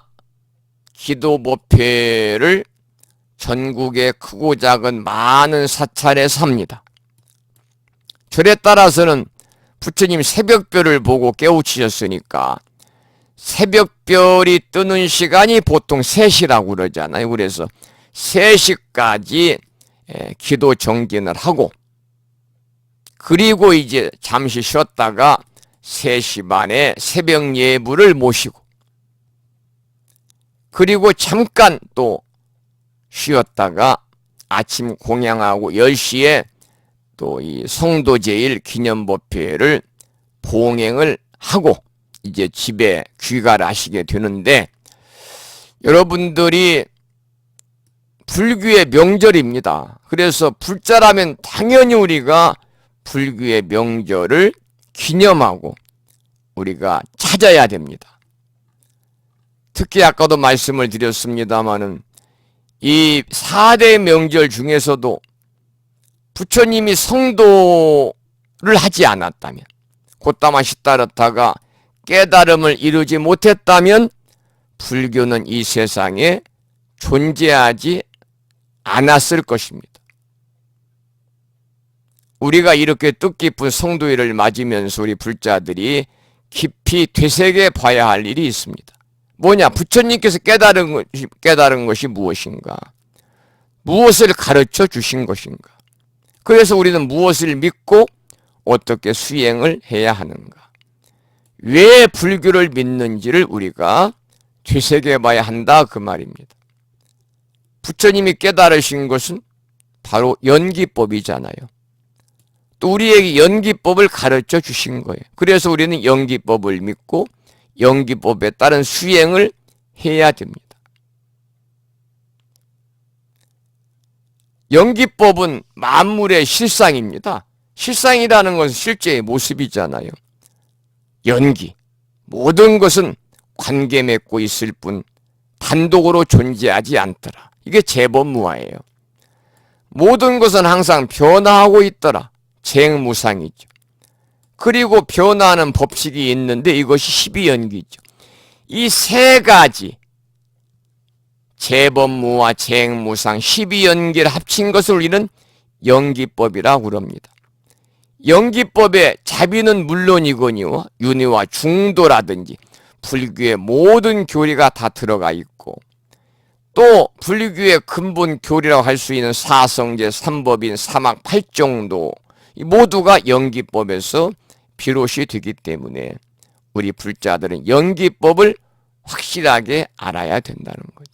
기도법회를 전국의 크고 작은 많은 사찰에서 합니다. 절에 따라서는 부처님 새벽별을 보고 깨우치셨으니까 새벽별이 뜨는 시간이 보통 3시라고 그러잖아요. 그래서 3시까지 기도 정진을 하고, 그리고 이제 잠시 쉬었다가 3시 반에 새벽 예불을 모시고, 그리고 잠깐 또 쉬었다가 아침 공양하고 10시에 또 이 성도제일 기념법회를 봉행을 하고 이제 집에 귀가를 하시게 되는데, 여러분들이 불교의 명절입니다. 그래서 불자라면 당연히 우리가 불교의 명절을 기념하고 우리가 찾아야 됩니다. 특히 아까도 말씀을 드렸습니다마는 이 4대 명절 중에서도 부처님이 성도를 하지 않았다면, 곧다마시 따르다가 깨달음을 이루지 못했다면 불교는 이 세상에 존재하지 않았을 것입니다. 우리가 이렇게 뜻깊은 성도일을 맞으면서 우리 불자들이 깊이 되새겨 봐야 할 일이 있습니다. 뭐냐? 부처님께서 깨달은 것이 무엇인가? 무엇을 가르쳐 주신 것인가? 그래서 우리는 무엇을 믿고 어떻게 수행을 해야 하는가? 왜 불교를 믿는지를 우리가 되새겨 봐야 한다 그 말입니다. 부처님이 깨달으신 것은 바로 연기법이잖아요. 또 우리에게 연기법을 가르쳐 주신 거예요. 그래서 우리는 연기법을 믿고 연기법에 따른 수행을 해야 됩니다. 연기법은 만물의 실상입니다. 실상이라는 것은 실제의 모습이잖아요. 연기, 모든 것은 관계 맺고 있을 뿐 단독으로 존재하지 않더라. 이게 재범무화예요. 모든 것은 항상 변화하고 있더라. 재행무상이죠. 그리고 변화하는 법칙이 있는데 이것이 12연기죠. 이 세 가지 재범무화, 재행무상, 12연기를 합친 것을 우리는 연기법이라고 그럽니다. 연기법의 자비는 물론이거니와 윤회와 중도라든지 불교의 모든 교리가 다 들어가 있고 또 불교의 근본 교리라고 할 수 있는 사성제, 삼법인, 사막, 팔정도 이 모두가 연기법에서 비롯이 되기 때문에 우리 불자들은 연기법을 확실하게 알아야 된다는 거죠.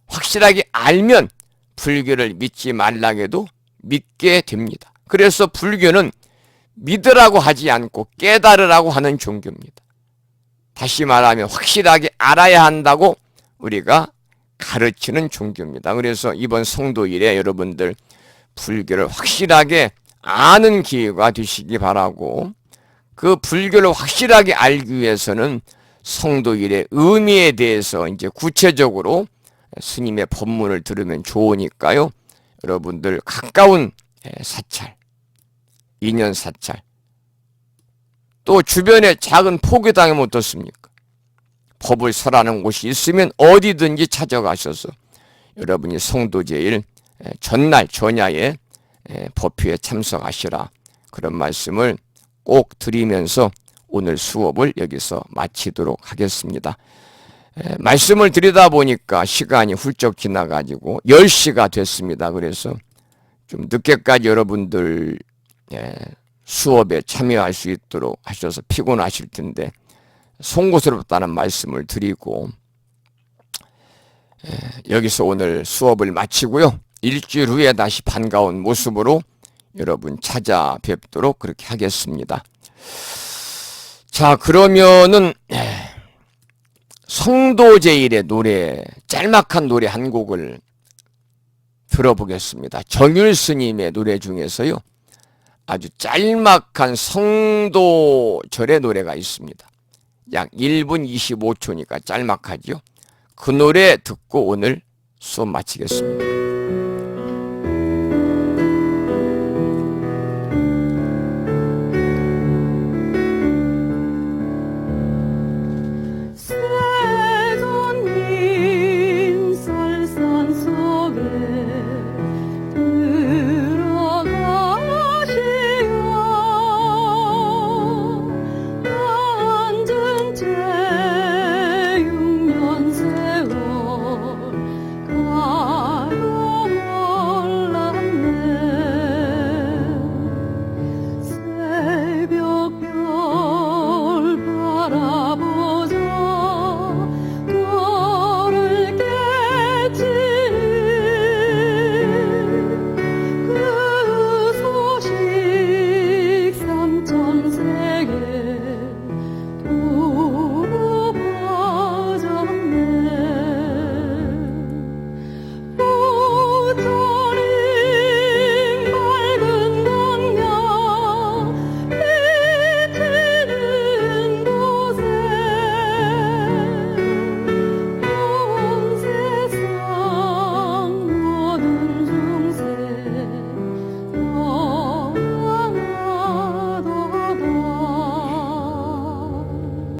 확실하게 알면 불교를 믿지 말라게도 믿게 됩니다. 그래서 불교는 믿으라고 하지 않고 깨달으라고 하는 종교입니다. 다시 말하면 확실하게 알아야 한다고 우리가 가르치는 종교입니다. 그래서 이번 성도일에 여러분들 불교를 확실하게 아는 기회가 되시기 바라고 그 불교를 확실하게 알기 위해서는 성도일의 의미에 대해서 이제 구체적으로 스님의 법문을 들으면 좋으니까요. 여러분들 가까운 사찰, 인연 사찰, 또 주변에 작은 포교당이면 어떻습니까? 법을 설하는 곳이 있으면 어디든지 찾아가셔서 여러분이 성도제일 전날 전야에 법회에 참석하시라 그런 말씀을 꼭 드리면서 오늘 수업을 여기서 마치도록 하겠습니다. 말씀을 드리다 보니까 시간이 훌쩍 지나가지고 10시가 됐습니다. 그래서 좀 늦게까지 여러분들 수업에 참여할 수 있도록 하셔서 피곤하실 텐데 송구스럽다는 말씀을 드리고 여기서 오늘 수업을 마치고요. 일주일 후에 다시 반가운 모습으로 여러분 찾아뵙도록 그렇게 하겠습니다. 자, 그러면은 성도제일의 노래, 짤막한 노래 한 곡을 들어보겠습니다. 정율 스님의 노래 중에서요. 아주 짤막한 성도절의 노래가 있습니다. 약 1분 25초니까 짤막하죠. 그 노래 듣고 오늘 수업 마치겠습니다.